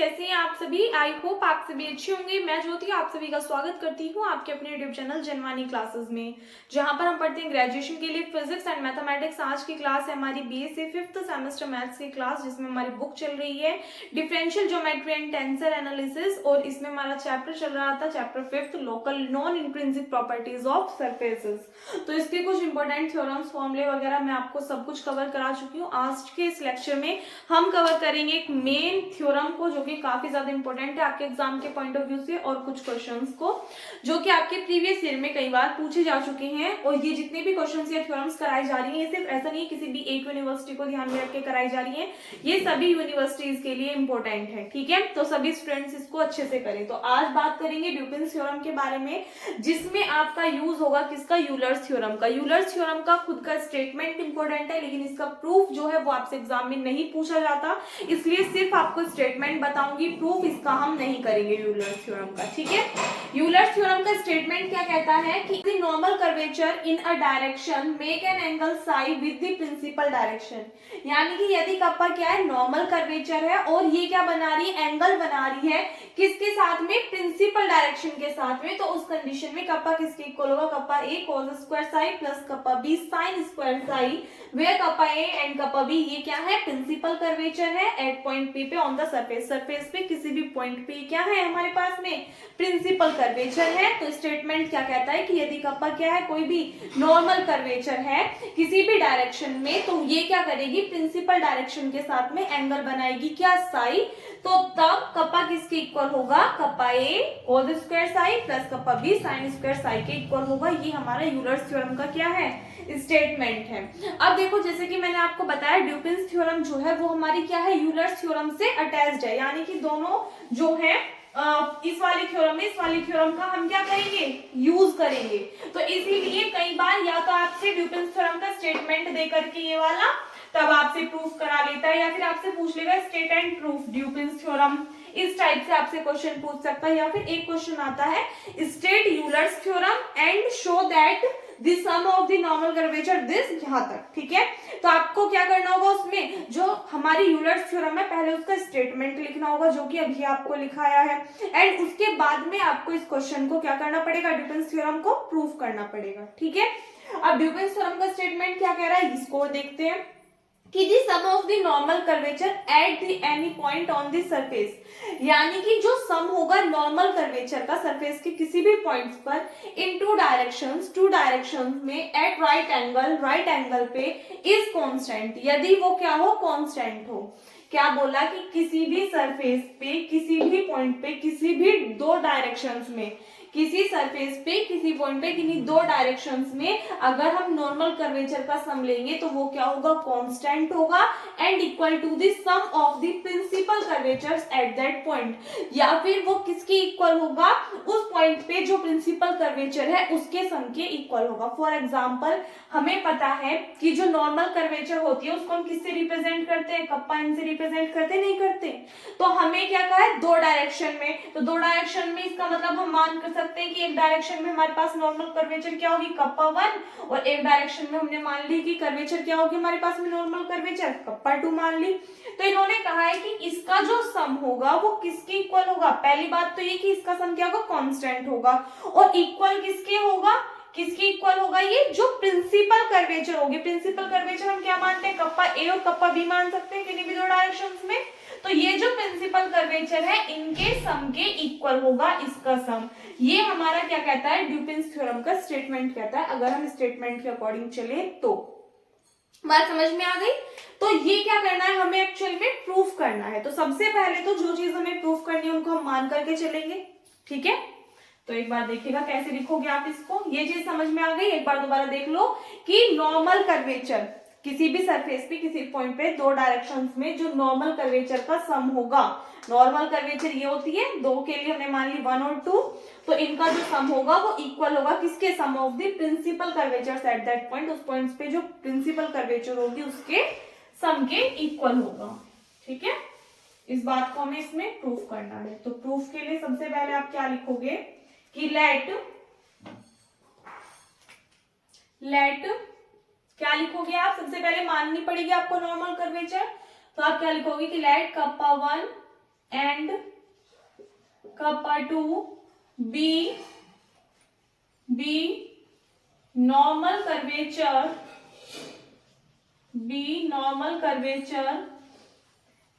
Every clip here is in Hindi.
कैसे हैं आप सभी। आई होप आप सभी अच्छे होंगे। मैं ज्योति आप सभी का स्वागत करती हूँ आपके अपने यूट्यूब चैनल जनवानी क्लासेस में, जहाँ पर हम पढ़ते हैं ग्रेजुएशन के लिए फिजिक्स एंड मैथमेटिक्स। आज की क्लास है हमारी बीएससी 5th सेमेस्टर मैथ्स की क्लास, जिसमें हमारी बुक चल रही है differential geometry and tensor analysis, और इसमें हमारा चैप्टर चल रहा था chapter 5th local non intrinsic properties of surfaces. तो इसके कुछ इंपॉर्टेंट थ्योरम्स फॉर्मूले वगैरह मैं आपको सब कुछ कवर करा चुकी हूँ। आज के इस लेक्चर में हम कवर करेंगे एक मेन थ्योरम को जो कि काफी ज्यादा इंपॉर्टेंट है आपके एग्जाम के पॉइंट ऑफ व्यू से, और कुछ क्वेश्चंस को जो कि आपके प्रीवियस ईयर में कई बार पूछे जा चुके हैं। और ये जितने भी क्वेश्चंस या थ्योरम्स कराई जा रही हैं, ये सिर्फ ऐसा नहीं है किसी भी एक यूनिवर्सिटी को ध्यान में रख के कराई जा रही है, ये सभी यूनिवर्सिटीज के लिए इंपॉर्टेंट है। ठीक है, तो सभी स्टूडेंट्स इसको अच्छे से करें। तो आज बात करेंगे ड्यूपिन्स थ्योरम के बारे में, जिसमें आपका यूज होगा किसका, यूलर्स थ्योरम का। यूलर्स थ्योरम का खुद का स्टेटमेंट इंपॉर्टेंट है, लेकिन इसका प्रूफ जो है वो आपसे एग्जाम में नहीं पूछा जाता, इसलिए सिर्फ आपको स्टेटमेंट बताऊंगी, प्रूफ इसका हम नहीं करेंगे यूलर्स थ्योरम का। ठीक है, यूलर्स थ्योरम का स्टेटमेंट क्या कहता है कि the normal curvature in a direction make an angle psi with the principal direction. यानी कि यदि कप्पा क्या है, नॉर्मल कर्वेचर है, और ये क्या बना रही है, एंगल बना रही है किसके साथ में, प्रिंसिपल डायरेक्शन के साथ में, तो उस कंडीशन में कप्पा किसके इक्वल होगा, kappa A cos square psi plus kappa B sine square psi, where kappa A and kappa B ये क्या है, प्रिंसिपल कर्वेचर है एट पॉइंट पी पे ऑन द सरफेस। सरफेस पे किसी भी पॉइंट पे क्या है हमारे पास में, प्रिंसिपल कर्वेचर है। तो स्टेटमेंट क्या कहता है कि यदि कप्पा क्या है, कोई भी नॉर्मल कर्वेचर है किसी भी डायरेक्शन में, तो ये क्या करेगी, प्रिंसिपल डायरेक्शन के साथ में एंगल बनाएगी क्या, साई। तो तब कप्पा किसके इक्वल होगा, kappa A cos square psi plus kappa B sine square psi के इक्वल होगा। ये हमारा यूलर्स थ्योरम का क्या है, स्टेटमेंट है। अब देखो, जैसे कि मैंने आपको बताया ड्यूपिन्स थ्योरम जो है वो हमारी क्या है, यूलर्स थ्योरम से अटैच्ड है, यानी कि दोनों जो है इस वाली थ्योरम में इस वाली थ्योरम का हम क्या करेंगे, यूज करेंगे। तो इसीलिए कई बार या तो आपसे ड्यूपिन्स थ्योरम का स्टेटमेंट दे करके ये वाला तब आपसे प्रूफ करा लेता है, या फिर आपसे पूछ लेगा स्टेट एंड प्रूफ ड्यूपिन्स थ्योरम, इस टाइप से आपसे क्वेश्चन पूछ सकता है। या फिर एक क्वेश्चन आता है state Euler's theorem and show that the sum of the normal curvature this, यहां तक। ठीक है, तो आपको क्या करना होगा, उसमें जो हमारी यूलर्स थ्योरम है पहले उसका स्टेटमेंट लिखना होगा, जो कि अभी आपको लिखाया है, एंड उसके बाद में आपको इस क्वेश्चन को क्या करना पड़ेगा, ड्यूपिन्स थ्योरम को प्रूफ करना पड़ेगा। ठीक है, अब ड्यूपिन्स थ्योरम का स्टेटमेंट क्या कह रहा है, इसको देखते हैं कि the sum of the normal curvature at the any point on the surface. यानी कि जो सम होगा नॉर्मल कर्वेचर का सरफेस के किसी भी पॉइंट्स पर इन टू डायरेक्शंस में एट राइट एंगल पे इज कांस्टेंट, यदि वो क्या हो, कांस्टेंट हो। क्या बोला कि किसी भी सरफेस पे किसी भी पॉइंट पे किसी भी दो डायरेक्शंस में, किसी सरफेस पे किसी पॉइंट पे किन्हीं दो डायरेक्शंस में अगर हम नॉर्मल कर्वेचर का सम लेंगे तो वो क्या होगा, कांस्टेंट होगा and equal to the sum of the principal curvatures at that point. या फिर वो किसके इक्वल होगा, उस पॉइंट पे जो प्रिंसिपल कर्वेचर है उसके सम के इक्वल होगा। फॉर एग्जांपल हमें पता है कि जो नॉर्मल कर्वेचर होती है उसको हम किससे रिप्रेजेंट करते हैं, कप्पा एन से रिप्रेजेंट करते नहीं करते। तो हमें क्या कहा है, दो डायरेक्शन में, तो दो डायरेक्शन में इसका मतलब हम मान कर सकते हैं कि एक डायरेक्शन में हमारे पास नॉर्मल कर्वेचर क्या होगी, कप्पा 1, और एक डायरेक्शन में हमने मान ली कि कर्वेचर क्या होगी हमारे पास में, नॉर्मल कर्वेचर कप्पा 2 मान ली। तो इन्होंने कहा है कि इसका जो सम होगा वो किसके इक्वल होगा, पहली बात तो ये कि इसका सम क्या होगा, कांस्टेंट होगा, और इक्वल किसके होगा, किसके इक्वल होगा, ये जो प्रिंसिपल कर्वेचर होगी। प्रिंसिपल कर्वेचर हम क्या मानते हैं, कप्पा ए और कप्पा बी मान सकते हैं किन्हीं भी दो डायरेक्शंस में। तो ये जो प्रिंसिपल कर्वेचर है इनके सम के इक्वल होगा इसका सम। ये हमारा क्या कहता है, ड्यूपिन्स थ्योरम का स्टेटमेंट कहता है। अगर हम स्टेटमेंट के अकॉर्डिंग चले तो बात समझ में आ गई। तो ये क्या करना है, हमें एक्चुअल में प्रूफ करना है। तो सबसे पहले तो जो चीज हमें प्रूफ करनी है उनको हम मान करके चलेंगे। ठीक है, तो एक बार देखिएगा कैसे लिखोगे आप इसको, ये चीज समझ में आ गई। एक बार दोबारा देख लो कि नॉर्मल कर्वेचर किसी भी सरफेस पे किसी पॉइंट पे दो डायरेक्शंस में जो नॉर्मल कर्वेचर का सम होगा, नॉर्मल कर्वेचर ये होती है, दो के लिए हमने मान ली 1 और 2, तो इनका जो सम होगा वो इक्वल होगा किसके, sum of the principal curvatures at that point. उस पॉइंट पे जो प्रिंसिपल कर्वेचर होगी उसके सम के इक्वल होगा। ठीक है, इस बात को हमें इसमें प्रूफ करना है। तो प्रूफ के लिए सबसे पहले आप क्या लिखोगे कि लेट क्या लिखोगे आप, सबसे पहले माननी पड़ेगी आपको नॉर्मल कर्वेचर। तो आप क्या लिखोगे कि let kappa 1 and kappa 2 be normal curvature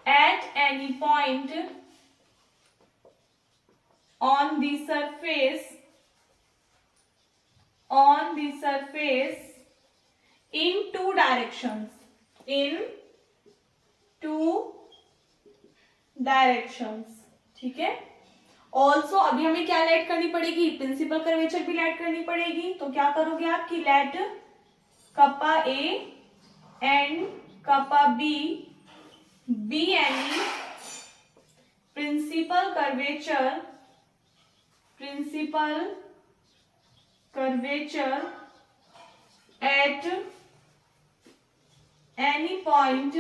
at any point on the surface in two directions, ठीक है। ऑल्सो अभी हमें क्या लेट करनी पड़ेगी, प्रिंसिपल कर्वेचर भी लेट करनी पड़ेगी। तो क्या करोगे आप कि let kappa A and kappa B any principal curvature at any point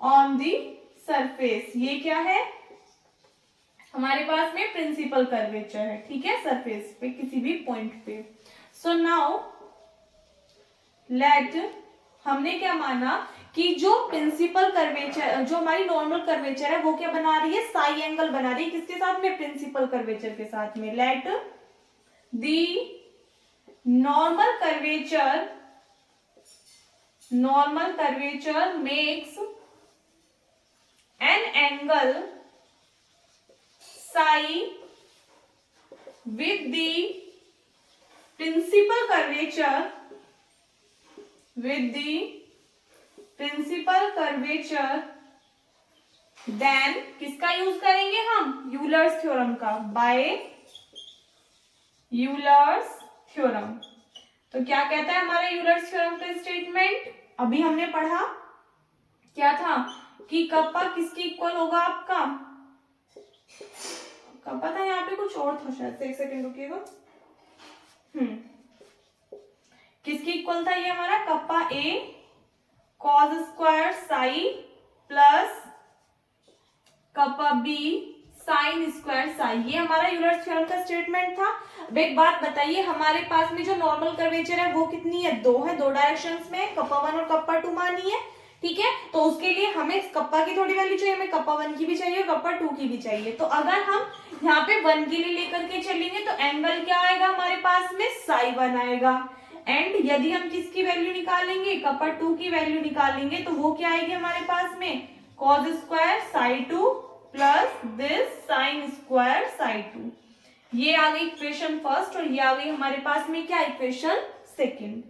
on the surface. ये क्या है हमारे पास में प्रिंसिपल कर्वेचर है, ठीक है, सरफेस पे किसी भी पॉइंट पे। सो नाउ लेट हमने क्या माना कि जो प्रिंसिपल कर्वेचर, जो हमारी नॉर्मल कर्वेचर है वो क्या बना रही है, साई एंगल बना रही है। किसके साथ में, प्रिंसिपल कर्वेचर के साथ में। Let the normal curvature makes an angle psi with the principal curvature then किसका यूज करेंगे हम, यूलर्स थ्योरम का, बाय यूलर्स थ्योरम। तो क्या कहता है हमारा यूलर्स थ्योरम का स्टेटमेंट, अभी हमने पढ़ा क्या था कि कप्पा किसके इक्वल होगा आपका, कप्पा था यहाँ पे कुछ और था शायद, एक सेकंड रुकिएगा। किसके इक्वल था ये हमारा, kappa A cos square psi plus kappa B sine square psi. ये हमारा यूलर्स थ्योरम का स्टेटमेंट था। अब एक बात बताइए, हमारे पास में जो नॉर्मल कर्वेचर है वो कितनी है, दो है, दो डायरेक्शंस में, कप्पा 1 और कप्पा 2 मानी है, ठीक है। तो उसके लिए हमें कप्पा की थोड़ी वैल्यू चाहिए, हमें कप्पा 1 की भी चाहिए और कप्पा 2 की भी चाहिए। तो अगर हम यहाँ पे 1 के लिए लेकर के चलेंगे तो एंगल क्या आएगा हमारे पास में, साई 1 आएगा। एंड यदि हम किसकी वैल्यू निकालेंगे, कप्पा 2 की वैल्यू निकालेंगे तो वो क्या आएगी हमारे पास में, cos square Sai 2 plus this sign square Sai 2। ये आ गई इक्वेशन फर्स्ट और ये आ गई हमारे पास में क्या, इक्वेशन सेकेंड।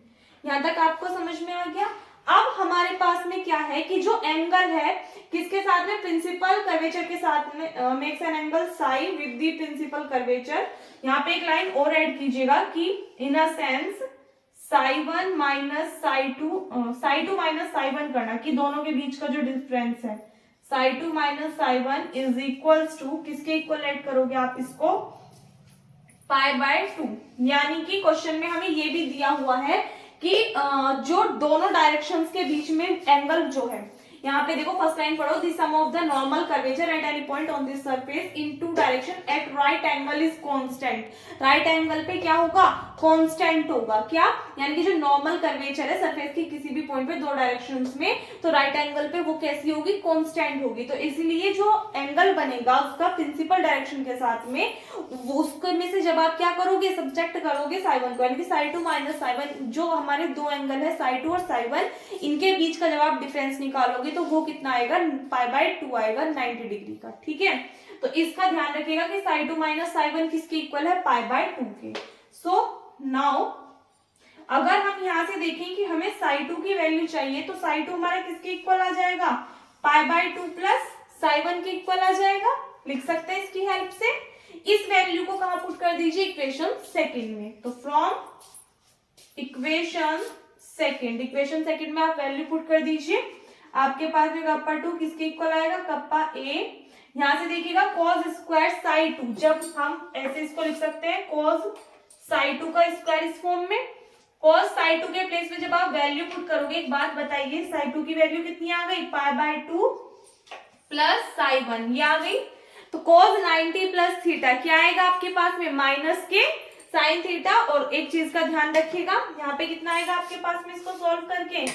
यहां तक आपको समझ में आ गया। अब हमारे पास में क्या है कि जो एंगल है किसके साथ में, प्रिंसिपल कर्वेचर के साथ में makes an angle psi with the principal curvature. यहाँ पे एक लाइन और ऐड कीजिएगा कि in a sense psi 1 minus psi 2 minus psi 1 करना, कि दोनों के बीच का जो डिफरेंस है psi 2 minus psi 1 is equals to, किसके इक्वल ऐड करोगे आप इसको, पाई बाय 2। यानी कि क्वेश्चन में हमें ये भी दिया हुआ है कि जो दोनों डायरेक्शंस के बीच में एंगल जो है, यहाँ पे देखो फर्स्ट लाइन पढ़ो, the sum of the normal curvature at any point on this surface in two direction at right angle is constant. Right angle पे क्या होगा, कांस्टेंट होगा। क्या, यानी कि जो नॉर्मल कर्वेचर है सरफेस की किसी भी पॉइंट पे दो डायरेक्शंस में, तो राइट एंगल पे वो कैसी होगी, कांस्टेंट होगी। तो इसलिए जो एंगल बनेगा उसका प्रिंसिपल डायरेक्शन के साथ में, उसके में से जब आप क्या करोगे, सब्जेक्ट करोगे साई 1 को, यानी कि साई 2 माइनस साई 1, जो हमारे दो एंगल है साई 2 और साई 1, इनके बीच का जब आप डिफरेंस निकालोगे तो वो कितना आएगा, पाई बाय 2 आएगा 90 डिग्री का, ठीक है। तो इसका ध्यान रखिएगा कि साई 2 माइनस साई 1 किसके इक्वल है, पाई बाय 2 के। सो नाउ अगर हम यहां से देखें कि हमें साई 2 की वैल्यू चाहिए, तो साई 2 हमारा किसके इक्वल आ जाएगा, पाई बाय 2 प्लस साई 1 के इक्वल आ जाएगा। लिख सकते हैं इसकी हेल्प से। इस वैल्यू को कहां पुट कर दीजिए, इक्वेशन सेकंड में। तो फ्रॉम इक्वेशन सेकंड में आप वैल्यू पुट कर दीजिए। आपके पास में कप्पा 2 किसके इक्वल आएगा, कप्पा ए, यहां से देखिएगा cos स्क्वायर साई 2, जब हम ऐसे इसको लिख सकते हैं cos साई 2 का स्क्वायर इस फॉर्म में। cos साई 2 के प्लेस में जब आप वैल्यू पुट करोगे, एक बात बताइए, साई 2 की वैल्यू कितनी आ गई, पाई बाय 2 प्लस साई 1, ये आ गई। तो cos 90 प्लस थीटा क्या आएगा आपके पास में, माइनस के साइन थीटा। और एक चीज का ध्यान रखिएगा, यहाँ पे कितना आएगा आपके पास में इसको सॉल्व करके,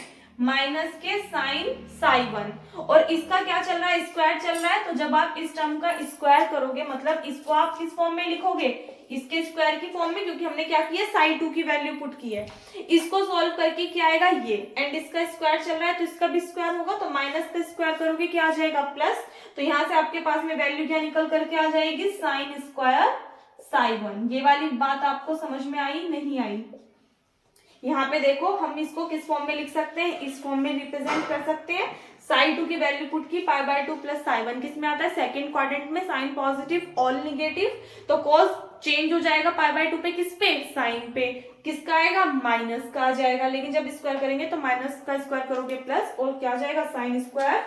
माइनस के साइन साई 1, और इसका क्या चल रहा है, स्क्वायर चल रहा है। तो जब आप इस टर्म का स्क्वायर करोगे, मतलब इसको आप किस फॉर्म में लिखोगे, इसके स्क्वायर की फॉर्म में, क्योंकि हमने क्या किया, साई 2 की वैल्यू पुट की है। इसको सॉल्व करके क्या आएगा ये, एंड इसका स्क्वायर चल रहा है तो इसका भी स्क्वायर होगा, तो माइनस का स्क्वायर करोगे क्या आ जाएगा, प्लस। तो यहाँ से आपके पास में वैल्यू क्या निकल करके आ जाएगी, साइन स्क्वायर साई 1। ये वाली बात आपको समझ में आई, नहीं आई? यहाँ पे देखो, हम इसको किस फॉर्म में लिख सकते हैं, इस फॉर्म में रिप्रेजेंट कर सकते हैं। साई 2 की वैल्यू पुट की, पाई बाय 2 प्लस साई 1 किस में आता है, सेकंड क्वाड्रेंट में, साइन पॉजिटिव ऑल निगेटिव, तो कॉस चेंज हो जाएगा पाई बाय 2 पे, किस पे, साइन पे, किसका आएगा, माइनस का आ जाएगा। लेकिन जब स्क्वायर करेंगे तो माइनस का स्क्वायर करोगे प्लस, और क्या आ जाएगा, साइन स्क्वायर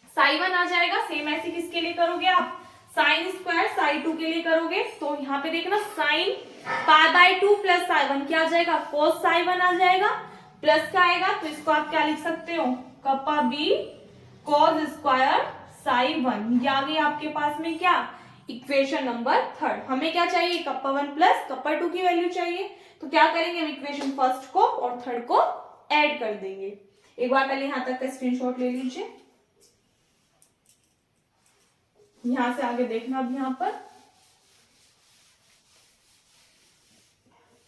साई 1 आ जाएगा। सेम ऐसे किसके लिए करोगे आप, साइन स्क्वायर साई 2 के लिए करोगे। तो यहाँ पे देखना, sine pi by 2 plus psi 1 क्या आ जाएगा, कोस साई 1 आ जाएगा, प्लस का आएगा। तो इसको आप क्या लिख सकते हो, kappa B cos square psi 1। ये आ गई आपके पास में क्या, इक्वेशन नंबर 3। हमें क्या चाहिए, कप्पा 1 प्लस कप्पा 2 की वैल्यू चाहिए। तो क्या करेंगे, हम इक्वेशन फर्स्ट को और थर्ड को ऐड कर देंगे। एक बार पहले यहां तक का स्क्रीनशॉट ले लीजिए, यहां से आगे देखना। अब यहां पर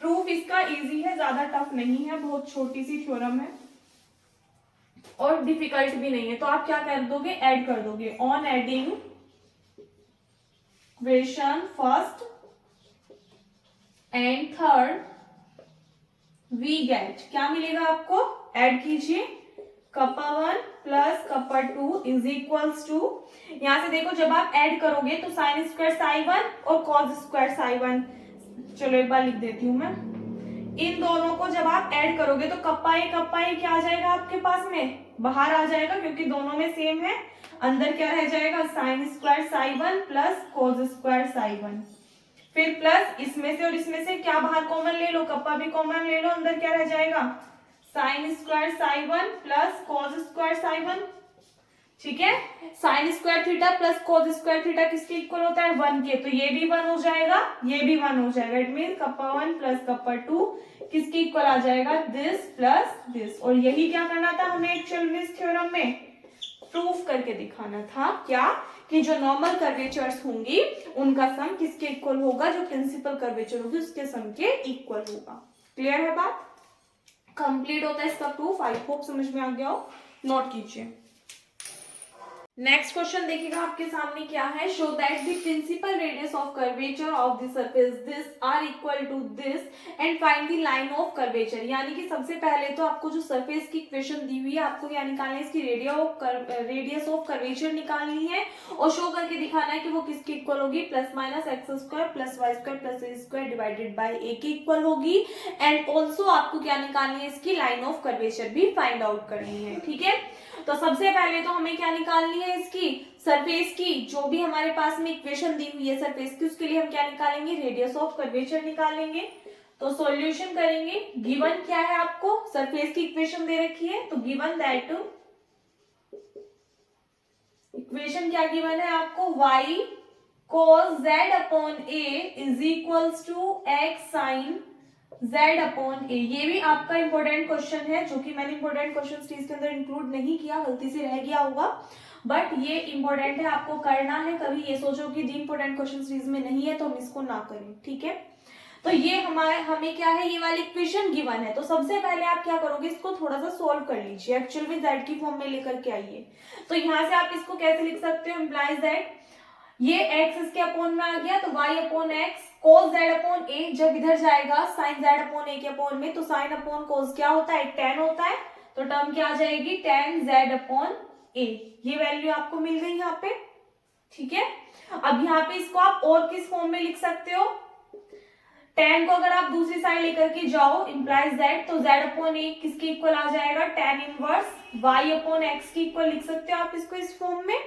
प्रूफ इसका इजी है, ज्यादा टफ नहीं है, बहुत छोटी सी थ्योरम है और डिफिकल्ट भी नहीं है। तो आप क्या कर दोगे, ऐड कर दोगे। On adding equation first and third we get, क्या मिलेगा आपको, ऐड कीजिए, kappa 1 plus kappa 2 is equals to, यहां से देखो जब आप ऐड करोगे तो साइन स्क्वायर साई 1 और कॉस स्क्वायर साई 1, चलो एक बार लिख देती हूं मैं, इन दोनों को जब आप ऐड करोगे तो कप्पा ए क्या आ जाएगा आपके पास में, बाहर आ जाएगा, क्योंकि दोनों में सेम है। अंदर क्या रह जाएगा, sign square psi 1 plus cos square psi 1, फिर प्लस इसमें से और इसमें से क्या बाहर कॉमन ले लो, कप्पा भी कॉमन ले लो, अंदर क्या रह जाएगा, sign square psi 1 plus cos square psi 1, ठीक है। Sine square theta plus cos square theta किसके इक्वल होता है, 1 के, तो ये भी 1 हो जाएगा, ये भी 1 हो जाएगा। It mean kappa 1 plus kappa 2 किसके इक्वल आ जाएगा, दिस प्लस दिस। और यही क्या करना था हमें एक्चुअल में इस थ्योरम में, प्रूफ करके दिखाना था क्या, कि जो नॉर्मल कर्वेचर्स होंगी उनका सम किसके इक्वल होगा, जो प्रिंसिपल कर्वेचर होगी उसके सम के इक्वल होगा। क्लियर है बात, कंप्लीट होता है इसका प्रूफ। आई होप समझ में आ गया हो, नोट कीजिए। नेक्स्ट क्वेश्चन देखिएगा आपके सामने क्या है, show that the principal radius of curvature of the surface this are equal to this and find the line of curvature. यानी कि सबसे पहले तो आपको जो सरफेस की इक्वेशन दी हुई है, आपको क्या निकालना है, इसकी रेडियस ऑफ कर्वेचर निकालनी है और शो करके दिखाना है कि वो किसकी इक्वल होगी, plus minus x square plus y square plus a square divided by a की इक्वल होगी। एंड ऑल्सो आपको क्या निकालनी है, इसकी लाइन ऑफ कर्वेचर भी फाइंड आउट करनी है, ठीक है। तो सबसे पहले तो हमें क्या निकालनी है, इसकी सरफेस की, जो भी हमारे पास में इक्वेशन दी हुई है सरफेस की, उसके लिए हम क्या निकालेंगे, रेडियस ऑफ कर्वेचर निकालेंगे। तो सॉल्यूशन करेंगे, गिवन क्या है आपको, सरफेस की इक्वेशन दे रखी है, तो गिवन दैट इक्वेशन क्या गिवन है आपको, y cos z upon a is equals to x sin z upon a। ये भी आपका इंपॉर्टेंट क्वेश्चन है, जो कि मैंने इंपॉर्टेंट क्वेश्चन सीरीज के अंदर इंक्लूड नहीं किया, गलती से रह गया होगा, बट ये इंपॉर्टेंट है, आपको करना है। कभी ये सोचो कि दी इंपॉर्टेंट क्वेश्चन सीरीज में नहीं है तो हम इसको ना करें, ठीक है। तो ये हमें क्या है, ये वाली इक्वेशन गिवन है। तो सबसे पहले आप क्या करोगे, इसको थोड़ा सा सोल्व कर लीजिए, एक्चुअल में z की फॉर्म में लेकर के आइए। तो यहाँ से आप इसको कैसे लिख सकते हो, इम्प्लाइज दैट ये x इसके अपॉन में आ गया, तो y upon x cos z upon a, जब इधर जाएगा साइन z अपॉन a के अपॉन में, तो साइन अपॉन कोस क्या होता है, tan होता है, तो टर्म क्या आ जाएगी, tan z अपॉन a। ये वैल्यू आपको मिल गई यहाँ पे, ठीक है। अब यहाँ पे इसको आप और किस फॉर्म में लिख सकते हो, tan को अगर आप दूसरी साइड लेकर के जाओ, इम्प्लाइज दैट, तो z अपॉन a किसके इक्वल आ जाएगा, tan inverse y upon x के इक्वल लिख सकते हो आप इसको इस फॉर्म में।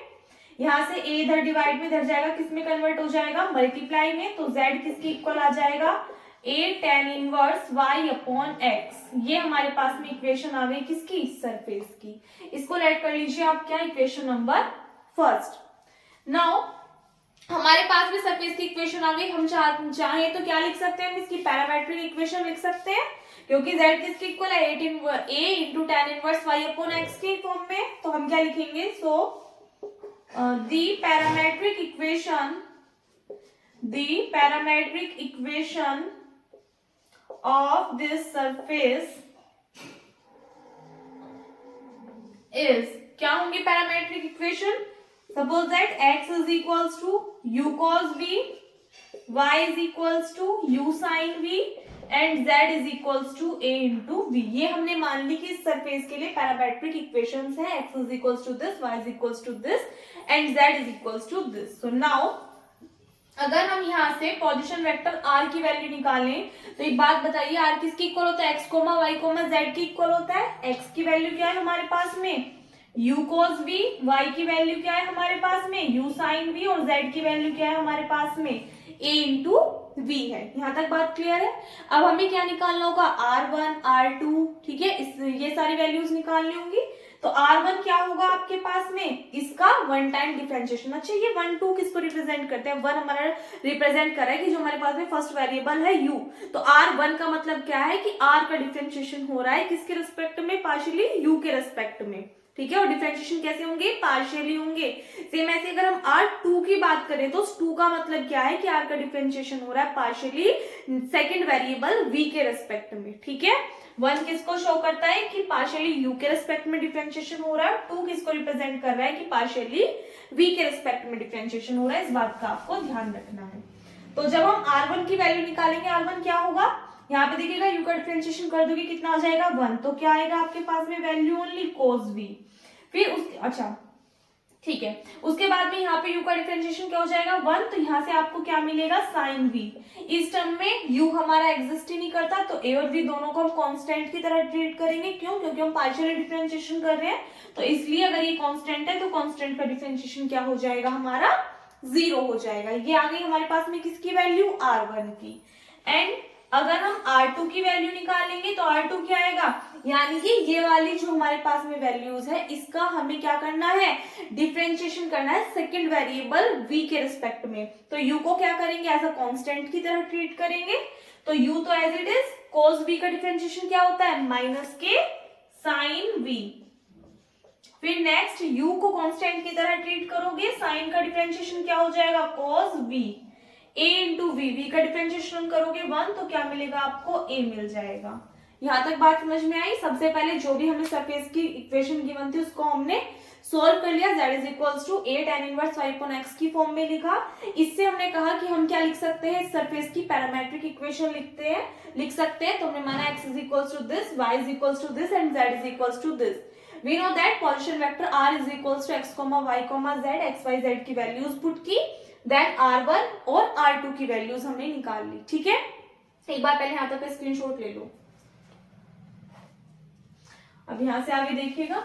यहाँ से a इधर डिवाइड में इधर जाएगा, किस में कन्वर्ट हो जाएगा, मल्टीप्लाई में, तो z किसके इक्वल आ जाएगा, a tan inverse y upon x। ये हमारे पास में इक्वेशन आ गई किसकी, सरफेस की। इसको लेट कर लीजिए आप क्या, इक्वेशन नंबर फर्स्ट। नाउ हमारे पास भी सरफेस की इक्वेशन आ गई। हम चाहें तो क्या लिख सकते हैं, हम इसकी पैरामेट्रिक इक्वेशन लिख सकते हैं, क्योंकि z किसके इक्वल है, a into tan inverse y upon x के फॉर्म में। तो हम क्या लिखेंगे, सो the parametric equation of this surface is, क्या होंगी parametric equation, suppose that x is equals to u cos v, y is equals to u sin v and z is equals to a into v। ये हमने मान ली कि इस सरफेस के लिए पैरामेट्रिक इक्वेशंस है, x is equals to this, y is equals to this and z is equals to this. So now अगर हम यहाँ से पोजीशन वेक्टर r की वैल्यू निकालें तो एक बात बताइए, r किसकी इक्वल होता है, x, y, z की इक्वल होता है। x की वैल्यू क्या है हमारे पास में, u cos v, y की वैल्यू क्या है हमारे पास में, u sin v, और z की वैल्यू क्या है हमारे पास में, a इंटू v है। यहाँ तक बात क्लियर है। अब हमें क्या निकालना होगा, r1, r2, ठीक है, ये सारी वैल्यूज निकालनी होंगी। तो r1 क्या होगा आपके पास में, इसका वन टाइम डिफरेंशिएशन। अच्छा, ये 1, 2 किसको रिप्रेजेंट करते हैं, 1 हमारा रिप्रेजेंट कर रहा है कि जो हमारे पास में फर्स्ट वेरिएबल है u। तो r1 का मतलब क्या है कि r का डिफरेंशिएशन हो रहा है किसके रिस्पेक्ट में, पार्शियली u के रिस्पेक्ट में, ठीक है। और डिफरेंशिएशन कैसे होंगे, पार्शियली होंगे। सेम ऐसे अगर हम r2 की बात करें तो 2 का मतलब क्या है कि r का डिफरेंशिएशन हो रहा है पार्शियली सेकंड वेरिएबल v के रिस्पेक्ट में, ठीक है। 1 किसको शो करता है कि पार्शियली u के रिस्पेक्ट में डिफरेंशिएशन हो रहा है, 2 किसको रिप्रेजेंट कर रहा है कि पार्शियली v के रिस्पेक्ट में डिफरेंशिएशन हो रहा है। इस बात का आपको ध्यान रखना है। तो जब हम r1 की वैल्यू निकालेंगे, r1 क्या होगा, यहाँ पे देखिएगा u का डिफरेंशिएशन कर दोगे कितना आ जाएगा 1, तो क्या आएगा आपके पास में वैल्यू ओनली cos v। फिर अच्छा ठीक है, उसके बाद में यहाँ पे u का डिफरेंशिएशन क्या हो जाएगा 1, तो यहाँ से आपको क्या मिलेगा sin v। इस टर्म में u हमारा एग्जिस्ट ही नहीं करता, तो a और v दोनों को हम कांस्टेंट की तरह ट्रीट करेंगे। क्यों, क्योंकि हम पार्शियल डिफरेंशिएशन कर रहे हैं, तो इसलिए अगर ये कांस्टेंट है तो कांस्टेंट का डिफरेंशिएशन क्या हो जाएगा हमारा 0 हो जाएगा। ये आ गई हमारे पास में किसकी वैल्यू, r1 की। एंड अगर हम r2 की वैल्यू निकालेंगे तो r2 क्या आएगा, यानी कि ये वाली जो हमारे पास में वैल्यूज है इसका हमें क्या करना है, डिफरेंशिएशन करना है सेकंड वेरिएबल v के रिस्पेक्ट में। तो u को क्या करेंगे, एज अ कांस्टेंट की तरह ट्रीट करेंगे। तो u तो as it is, cos v का डिफरेंशिएशन क्या होता है, माइनस के sin v। फिर नेक्स्ट u को कांस्टेंट की तरह ट्रीट करोगे, sin का डिफरेंशिएशन क्या हो जाएगा, cos v, a into v का डिफरेंशिएशन करोगे 1, तो क्या मिलेगा आपको, a मिल जाएगा। यहाँ तक बात समझ में आई। सबसे पहले जो भी हमें सरफेस की इक्वेशन गिवन थी उसको हमने सोल्व कर लिया, z is equals to a tan inverse y upon x की फॉर्म में लिखा। इससे हमने कहा कि हम क्या लिख सकते हैं, सरफेस की पैरामेट्रिक इक्वेशन लिख सकते हैं। तो हमने माना x is equals to this, y is equals to this and z is equals to this. We know that position vector r is equals to x, y, z, x, y, z की वैल्यूज पुट की, देन r1 और r2 की वैल्यूज हमने निकाल ली, ठीक है। एक बार पहले यहाँ तक स्क्रीनशॉट ले लो। अब यहां से आगे देखिएगा,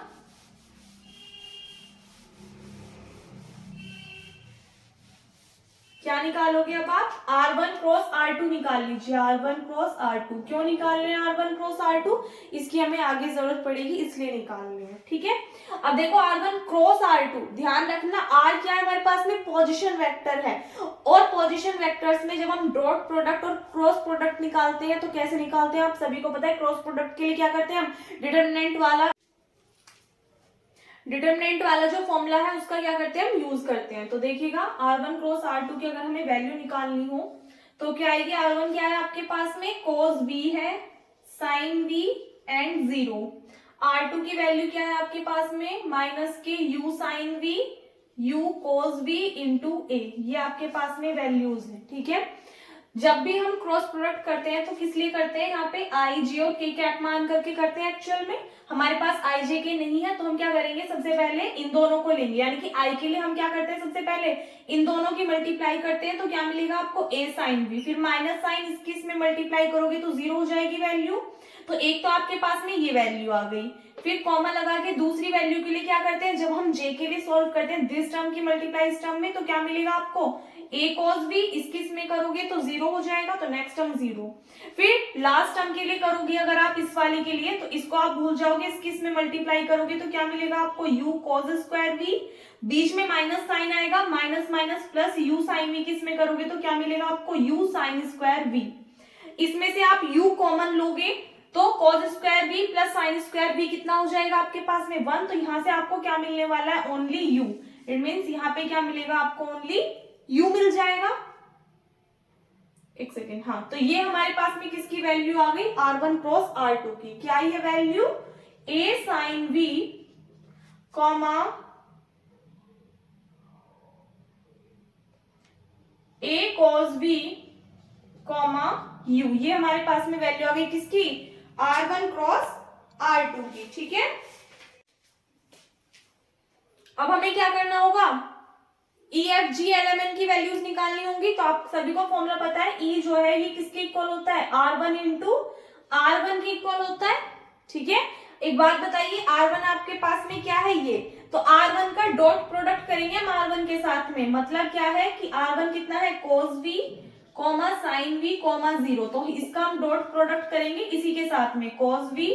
क्या निकालोगे अब आप, r1 क्रॉस r2 निकाल लीजिए, r1 क्रॉस r2। क्यों निकाल रहे हैं r1 क्रॉस r2, इसकी हमें आगे जरूरत पड़ेगी इसलिए निकाल रहे हैं, ठीक है। अब देखो r1 क्रॉस r2, ध्यान रखना r क्या है हमारे पास में, पोजीशन वेक्टर है। और पोजीशन वेक्टर्स में जब हम डॉट प्रोडक्ट और क्रॉस प्रोडक्ट निकालते हैं तो कैसे निकालते हैं, आप सभी को पता है। क्रॉस प्रोडक्ट के लिए क्या करते हैं हम, डिटरमिनेंट वाला जो फॉर्मूला है उसका क्या करते हैं हम, यूज करते हैं। तो देखिएगा r1 क्रॉस r2 की अगर हमें वैल्यू निकालनी हो तो क्या आएगी, r1 क्या है आपके पास में, cos v है, sin v एंड 0। r2 की वैल्यू क्या है आपके पास में, माइनस के u sin v, u cos v into a। ये आपके पास में वैल्यूज है, ठीक है। जब भी हम क्रॉस प्रोडक्ट करते हैं तो किस लिए करते हैं, यहाँ पे आई जे और के कैप मान करके करते हैं। एक्चुअल में हमारे पास आई जे के नहीं है, तो हम क्या करेंगे, सबसे पहले इन दोनों को लेंगे, यानी कि आई के लिए हम क्या करते हैं, सबसे पहले इन दोनों की मल्टीप्लाई करते हैं। तो क्या मिलेगा आपको, a sin v, फिर माइनस साइन इसकी इसमें मल्टीप्लाई करोगे तो 0 हो जाएगी वैल्यू। तो एक तो आपके पास में ये वैल्यू आ गई, फिर कॉमा लगा के दूसरी वैल्यू के लिए क्या करते हैं, जब हम जे के लिए सॉल्व करते हैं दिस टर्म की मल्टीप्लाई इस टर्म में, तो क्या मिलेगा आपको a cos b, इसकी इसमें करोगे तो 0 हो जाएगा, तो नेक्स्ट टर्म 0। फिर लास्ट टर्म के लिए करोगे अगर आप इस वाली के लिए, तो इसको आप भूल जाओगे, इसकी इसमें मल्टीप्लाई करोगे तो क्या मिलेगा आपको u cos स्क्वायर v, बीच में माइनस साइन आएगा, minus minus plus u sin v, किसमें करोगे तो क्या मिलेगा आपको u sin स्क्वायर v। इसमें से आप u कॉमन लोगे तो cos square v plus sign square v कितना हो जाएगा आपके पास में 1, तो यहाँ से आपको क्या मिलने वाला है ओनली u। इट मीन्स यहाँ पे क्या मिलेगा आपको ओनली u मिल जाएगा। एक सेकेंड, हाँ, तो ये हमारे पास में किसकी वैल्यू आ गई, r1 क्रॉस r2 की। क्या ये value a sin v comma a cos v comma u, ये हमारे पास में वैल्यू आ गई किसकी, r1 क्रॉस r2 की। ठीक है, अब हमें क्या करना होगा, E F G L M N की वैल्यूज निकालनी होंगी। तो आप सभी को फॉर्मूला पता है, ई जो है ये किसके इक्वल होता है, r1 इंटू r1 के इक्वल होता है। ठीक है, एक बात बताइए, r1 आपके पास में क्या है ये, तो r1 का डॉट प्रोडक्ट करेंगे हम r1 के साथ में, मतलब क्या है कि r1 कितना है cos v comma sign v comma 0, तो इसका हम डॉट प्रोडक्ट करेंगे इसी के साथ में cos v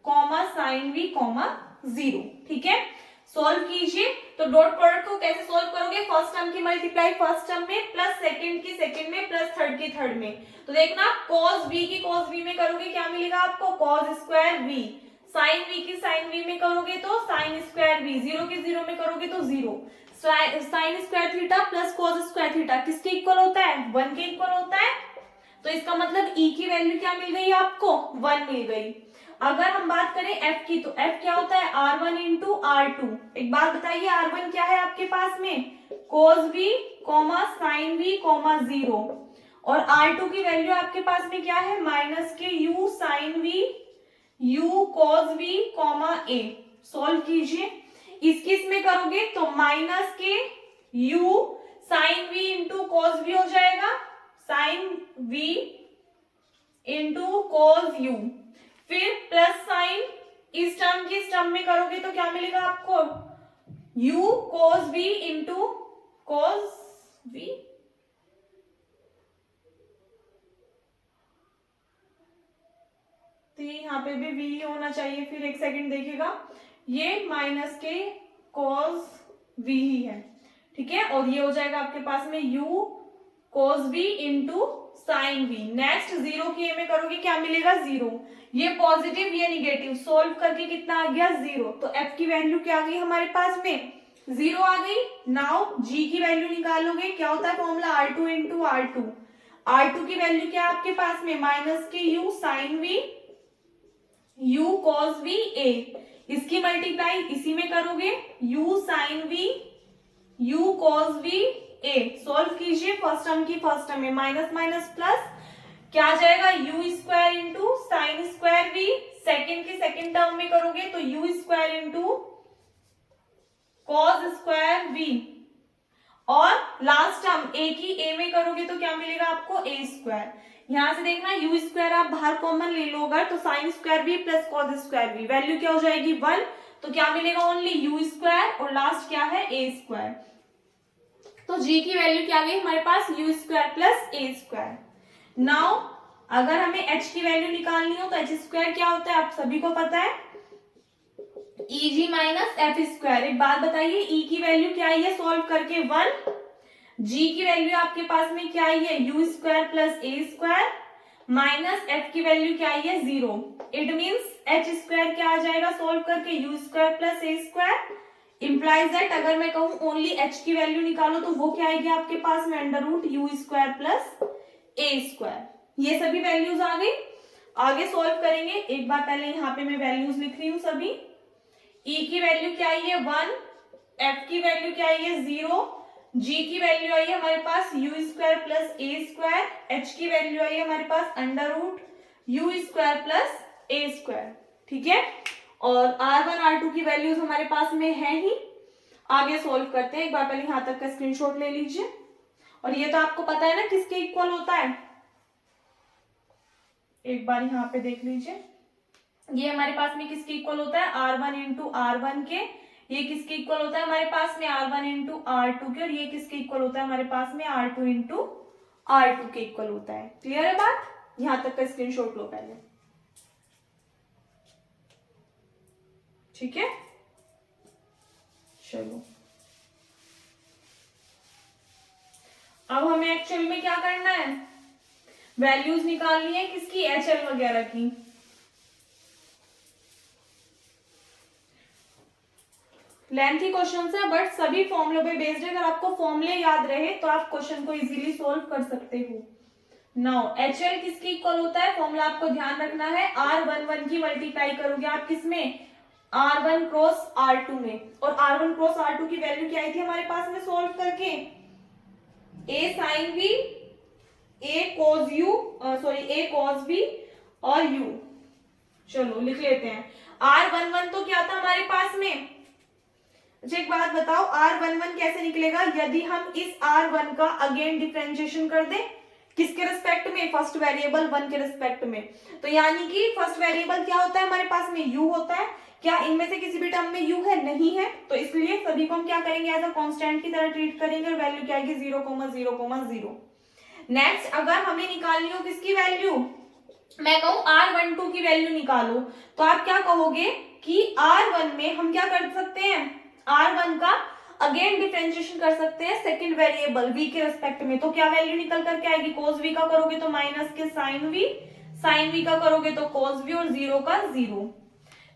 comma sign v comma 0। ठीक है, सॉल्व कीजिए। तो डॉट प्रोडक्ट को कैसे सॉल्व करोगे, फर्स्ट टर्म की मल्टीप्लाई फर्स्ट टर्म में प्लस सेकंड की सेकंड में प्लस थर्ड की थर्ड में। तो देखना cos v की cos v में करोगे क्या मिलेगा आपको cos square v, sine v की साइन v में करोगे तो साइन स्क्वायर v, 0 की 0 में करोगे तो 0, sine square theta plus cos square theta किसके इक्वल होता है, 1 के इक्वल होता है। तो इसका मतलब e की वैल्यू क्या मिल गई आपको, 1 मिल गई। अगर हम बात करें f की, तो f क्या होता है r1 इंटू r2। एक बात बताइए, r1 क्या है आपके पास में cos v comma sign v comma 0, और r2 की वैल्यू आपके पास में क्या है माइनस के u sine v u cos v comma a। Solve कीजिए, इसकी इसमें करोगे तो माइनस के u sine v into cos v हो जाएगा, sine v into cos u, फिर प्लस साइन इस टर्म की इस टर्म में करोगे तो क्या मिलेगा आपको u cos v into cos v, तो यहाँ पे भी v होना चाहिए। फिर एक सेकंड देखिएगा, ये माइनस के cos v ही है। ठीक है, और ये हो जाएगा आपके पास में u cos v into sine v। Next 0 की ए में करोगे क्या मिलेगा 0, ये पॉजिटिव ये निगेटिव, सोल्व करके कितना आ गया 0। तो f की वैल्यू क्या आ गई हमारे पास में 0 आ गई। नाउ g की वैल्यू निकालोगे, क्या होता है formula r2 into r2, r2 की वैल्यू क्या है आपके पास में माइनस के u sine v u cos v a, इसकी मल्टीप्लाई इसी में करोगे u sine v u cos v a। Solve कीजिए, फर्स्ट टर्म की फर्स्ट टर्म में माइनस माइनस प्लस, क्या आ जाएगा u square into sine square v, second की सेकेंड टर्म में करोगे तो u square into cos square v, और लास्ट टर्म a की a में करोगे तो क्या मिलेगा आपको a स्क्वायर। यहां से देखना u स्क्वायर आप बाहर कॉमन ले लो अगर, तो sign square v plus cos square v, value क्या हो जाएगी 1, तो क्या मिलेगा ओनली u स्क्वायर, और लास्ट क्या है a स्क्वायर। तो g की वैल्यू क्या आ गई हमारे पास u square plus a square. Now अगर हमें h की वैल्यू निकालनी हो तो h स्क्वायर क्या होता है आप सभी को पता है, ई जी माइनस एफ स्क्वायर। एक बात बताइए, ई की वैल्यू क्या आई है सॉल्व करके 1, जी की वैल्यू आपके पास में क्या आई है you square plus a square, minus F की वैल्यू क्या आई है 0। इट मीन्स एच स्क्वायर क्या आ जाएगा सॉल्व करके you square plus a square. Implies that अगर मैं कहूं ओनली एच की वैल्यू निकालो तो वो क्या आएगी आपके पास में under root u square plus a square. ये सभी वैल्यूज आ गई, आगे सॉल्व करेंगे। एक बार पहले यहाँ पे मैं वैल्यूज लिख रही हूँ सभी। E की वैल्यू क्या आई है 1, F की वैल्यू क्या आई है 0, G की वैल्यू आई है हमारे पास u square plus a square, H की वैल्यू आई है हमारे पास under root u square plus a square. ठीक है, और R1 R2 की वैल्यूज हमारे पास में है ही। आगे सॉल्व करते हैं। एक बार पहले यहाँ तक का स्क्रीनशॉट ले लीजिए, और ये तो आपको पता है ना किसके इक्वल होता है, एक बार यहाँ पे देख लीजिए। ये हमारे पास में किसके इक्वल होता है, R1 इंटू R1 के। ये किसके इक्वल होता है हमारे पास में, R1 इंटू R2 के। और ये किसके इक्वल होता है हमारे पास में, R2 इंटू R2 के इक्वल होता है। क्लियर है बात? यहां तक का स्क्रीनशॉट लो पहले, ठीक है। चलो अब हमें एक्चुअल में क्या करना है, वैल्यूज निकालनी है किसकी, HL वगैरह की। लेंथी क्वेश्चन है बट सभी फॉर्मूले पे बेस्ड है। अगर आपको फॉर्मूले याद रहे तो आप क्वेश्चन को इजीली सोल्व कर सकते हो। नाउ HL किसकी इक्वल होता है, फॉर्मूला आपको ध्यान रखना है, R11 की मल्टीप्लाई करोगे आप किसमें, R1 क्रॉस R2 में। और R1 क्रॉस R2 की वैल्यू क्या आई थी हमारे पास में सोल्व करके, A sine V, A cos U, sorry A cos V और U। चलो लिख लेते हैं। R11 तो क्या था हमारे पास में, अच्छा एक बात बताओ, R11 कैसे निकलेगा, यदि हम इस R1 का अगेन डिफरेंशिएशन कर दें, किसके रिस्पेक्ट में, फर्स्ट वेरिएबल 1 के रिस्पेक्ट में। तो यानी कि फर्स्ट वेरिएबल क्या होता है हमारे पास में, u होता है। क्या इनमें से किसी भी टर्म में u है, नहीं है, तो इसलिए सभी को हम क्या करेंगे, एज अ कांस्टेंट की तरह ट्रीट करेंगे। और वैल्यू क्या आएगी, 0,0,0। नेक्स्ट अगर हमें निकालनी हो किसकी वैल्यू, मैं कहूं R12 की वैल्यू निकालो, तो आप क्या कहोगे कि R1 में हम क्या कर सकते हैं, R1 का अगेन डिफरेंशिएशन कर सकते हैं सेकंड वेरिएबल v के रिस्पेक्ट में। तो क्या वैल्यू निकल करके आएगी, cos v का करोगे तो माइनस के sin v का करोगे तो cos v और 0 का 0।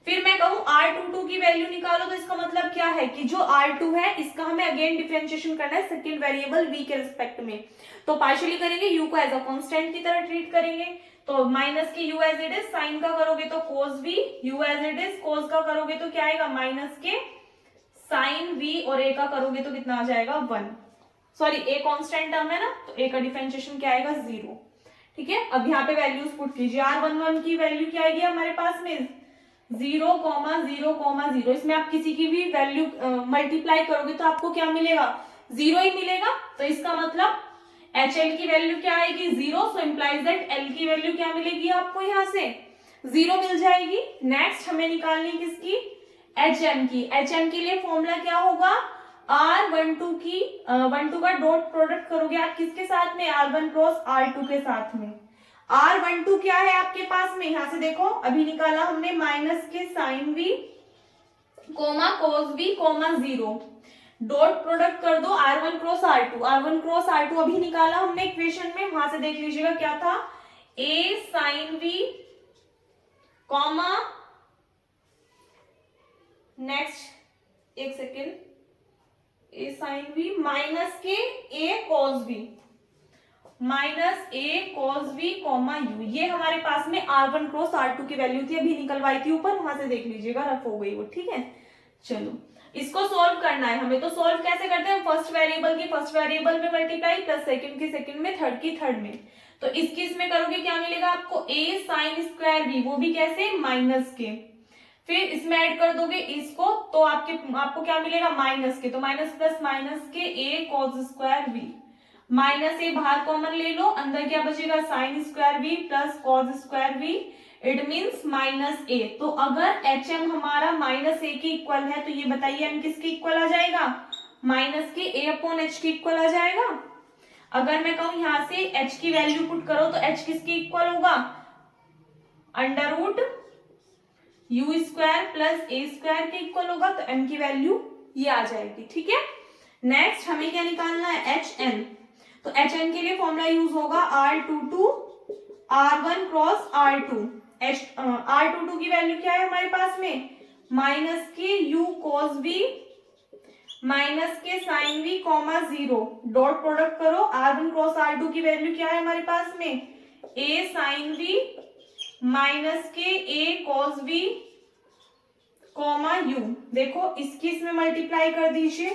फिर मैं कहूं R22 की वैल्यू निकालो, तो इसका मतलब क्या है कि जो R2 है इसका हमें अगेन डिफरेंशिएशन करना है सेकंड वेरिएबल v के रिस्पेक्ट में। तो पार्शियली करेंगे, u को एज अ कांस्टेंट की तरह ट्रीट करेंगे। तो माइनस के u as it is, sine का करोगे तो cos v, u as it is, cos का करोगे तो क्या आएगा माइनस के साइन v, और a का करोगे तो कितना आ जाएगा 1। सॉरी a कांस्टेंट टर्म है ना, तो a का डिफरेंशिएशन क्या आएगा 0। ठीक है, अब यहाँ पे वैल्यूज पुट कीजिए। R11 की वैल्यू क्या आएगी हमारे पास में, 0,0,0। इसमें आप किसी की भी वैल्यू मल्टीप्लाई करोगे तो आपको क्या मिलेगा, 0 ही मिलेगा। तो इसका मतलब HL की वैल्यू क्या आएगी, 0। सो इम्प्लाइज दैट L की वैल्यू क्या मिलेगी आपको, यहाँ से 0 मिल जाएगी। नेक्स्ट हमें निकालनी किसकी, HM की। HM के लिए फॉर्मूला क्या होगा, R12 की 12 का डॉट प्रोडक्ट करोगे आप किसके साथ में, R1 क्रॉस R2 के साथ में। R12 क्या है आपके पास में, यहां से देखो अभी निकाला हमने, माइनस के sine v comma cos v comma 0। Dot product कर दो R1 cross R2। R1 cross R2 अभी निकाला हमने इक्वेशन में, वहां से देख लीजिएगा क्या था, A sine v comma, next एक second, A sine v minus के A cos v, minus A cos v comma u। ये हमारे पास में R1 क्रॉस R2 की वैल्यू थी, अभी निकलवाई थी ऊपर, वहां से देख लीजिएगा, रफ हो गई वो। ठीक है, चलो इसको सोल्व करना है हमें। तो सोल्व कैसे करते हैं, फर्स्ट वेरिएबल की फर्स्ट वेरिएबल में मल्टीप्लाई, प्लस सेकंड की सेकंड में, थर्ड की थर्ड में। तो इसकी इसमें करोगे क्या मिलेगा आपको, A साइन स्क्वायर v, वो भी कैसे, माइनस के। फिर इसमें ऐड कर दोगे इसको, तो आपको क्या मिलेगा, माइनस के। तो माइनस प्लस माइनस के A cos square v, minus a बाहर कॉमन ले लो, अंदर क्या बचेगा, sine square v plus cos square v, it means minus a. तो अगर HM हमारा माइनस ए की इक्वल है, तो ये बताइए m किसकी इक्वल आ जाएगा, माइनस के a अपॉन h की इक्वल आ जाएगा। अगर मैं कहूं यहां से h की वैल्यू पुट करो, तो h किसकी इक्वल होगा, under root u square plus a square के इक्वल होगा। तो m की वैल्यू ये आ जाएगी। ठीक है, नेक्स्ट हमें क्या निकालना है, HN। तो HN के लिए फॉर्मूला यूज होगा R22 R1 cross R2। R22 की वैल्यू क्या है हमारे पास में, माइनस के U cos v माइनस के sine v comma 0। Dot product करो, R1 क्रॉस R2 की वैल्यू क्या है हमारे पास में, A साइन v माइनस के A cos v comma u। देखो इसकी इसमें मल्टीप्लाई कर दीजिए,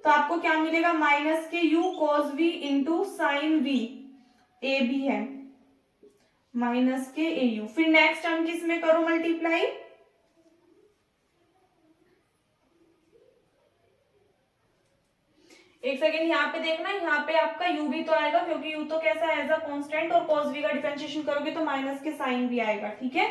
तो आपको क्या मिलेगा, माइनस के u cos v into sine v, a भी है, माइनस के ए यू। फिर नेक्स्ट टर्म किस में करो मल्टीप्लाई, एक सेकेंड यहाँ पे देखना, यहाँ पे आपका u भी तो आएगा, क्योंकि u तो कैसा है, एज अ कांस्टेंट, और cos v का डिफरेंशिएशन करोगे तो माइनस के साइन भी आएगा। ठीक है,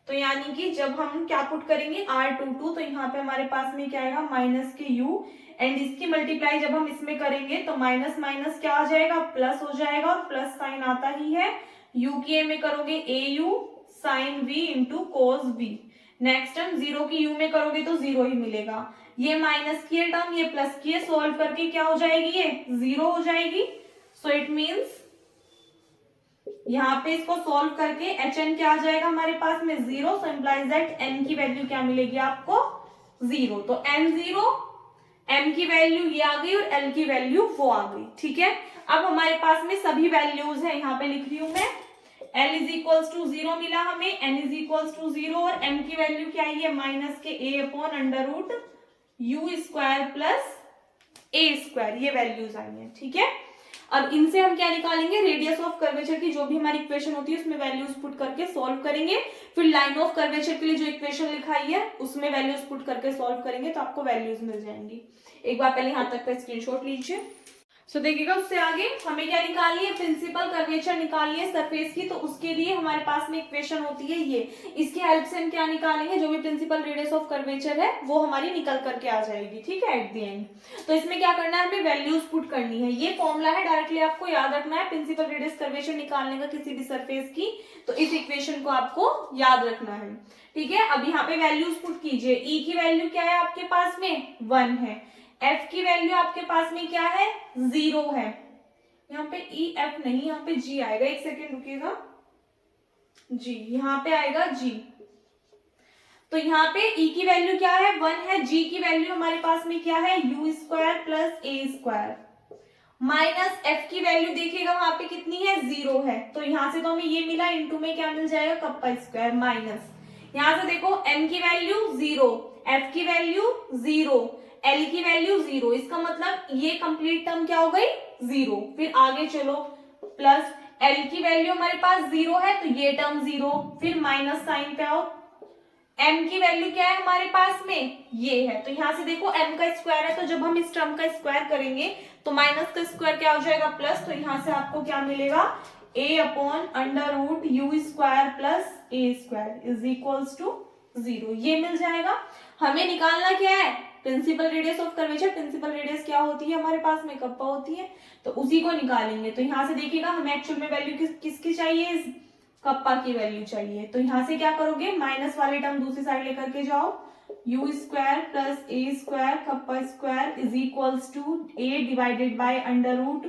तो यानी कि जब हम क्या पुट करेंगे R22, तो यहाँ पे हमारे पास में क्या आएगा माइनस के u, एंड इसकी मल्टीप्लाई जब हम इसमें करेंगे तो माइनस माइनस क्या आ जाएगा, प्लस हो जाएगा, और प्लस साइन आता ही है, u की a में करोगे au sine v into cos v। Next term zero की u में करोगे तो जीरो ही मिलेगा। ये माइनस की है टर्म, ये प्लस की है, सोल्व करके क्या हो जाएगी, ये जीरो हो जाएगी। सो इट मीन्स यहाँ पे इसको सोल्व करके hn क्या आ जाएगा हमारे पास में zero. So implies that n की वैल्यू क्या मिलेगी आपको, जीरो। तो n जीरो, m की वैल्यू ये आ गई और l की वैल्यू वो आ गई। ठीक है, अब हमारे पास में सभी वैल्यूज है, यहाँ पे लिख रही हूं मैं। l is equals to zero मिला हमें, n is equals to zero, और m की वैल्यू क्या आई है माइनस के a upon under root u square plus a square, ये वैल्यूज आई है। ठीक है, अब इनसे हम क्या निकालेंगे, रेडियस ऑफ कर्वेचर की जो भी हमारी इक्वेशन होती है उसमें वैल्यूज पुट करके सॉल्व करेंगे। फिर लाइन ऑफ कर्वेचर के लिए जो इक्वेशन लिखाई है उसमें वैल्यूज पुट करके सॉल्व करेंगे तो आपको वैल्यूज मिल जाएंगी। एक बार पहले यहाँ तक का स्क्रीनशॉट लीजिए। सो देखिएगा, उससे आगे हमें क्या निकालनी है, प्रिंसिपल कर्वेचर निकालनी है सरफेस की। तो उसके लिए हमारे पास में इक्वेशन होती है ये, इसकी हेल्प से हम क्या निकालेंगे, जो भी प्रिंसिपल रेडियस ऑफ कर्वेचर है वो हमारी निकल करके आ जाएगी। ठीक है, एट द एंड। तो इसमें क्या करना है, हमें वैल्यूज पुट करनी है। ये फॉर्मूला है, डायरेक्टली आपको याद रखना है प्रिंसिपल रेडियस कर्वेचर निकालने का किसी भी सरफेस की, तो इस इक्वेशन को आपको याद रखना है। ठीक है, अब यहाँ पे वैल्यूज पुट कीजिए। ई की वैल्यू क्या है आपके पास में, 1 है। एफ की वैल्यू आपके पास में क्या है, 0 है। यहाँ पे ई एफ नहीं, यहाँ पे जी आएगा, एक सेकेंड रुकिएगा, जी यहाँ पे आएगा जी। तो यहाँ पे ई की वैल्यू क्या है, 1 है। जी की वैल्यू हमारे पास में क्या है, you square plus a square, minus F की वैल्यू देखिएगा वहां पे कितनी है, 0 है। तो यहाँ से तो हमें ये मिला, इंटू में क्या मिल जाएगा, कप्पा स्क्वायर, माइनस यहाँ से देखो एम की वैल्यू 0, एफ की वैल्यू 0, एल की वैल्यू 0। इसका मतलब ये कंप्लीट टर्म क्या हो गई, 0। फिर आगे चलो, प्लस एल की वैल्यू हमारे पास 0 है तो ये टर्म 0, फिर माइनस साइन पे आओ। m की वैल्यू क्या है हमारे पास में, ये है। तो यहाँ से देखो m का स्क्वायर है, तो जब हम इस टर्म का स्क्वायर करेंगे तो माइनस का स्क्वायर क्या हो जाएगा, प्लस। तो यहाँ से आपको क्या मिलेगा, a upon under root u square plus a square is equals to 0, ये मिल जाएगा। हमें निकालना क्या है, principal radius of curvature. Principal radius क्या होती है हमारे पास में, कप्पा होती है, तो उसी को निकालेंगे। तो यहाँ से देखिएगा हमें एक्चुअल में वैल्यू किसकी चाहिए, कप्पा की वैल्यू चाहिए। तो यहाँ से क्या करोगे, माइनस वाले टर्म दूसरी साइड लेकर के जाओ, u square plus a square kappa square is equals to a divided by under root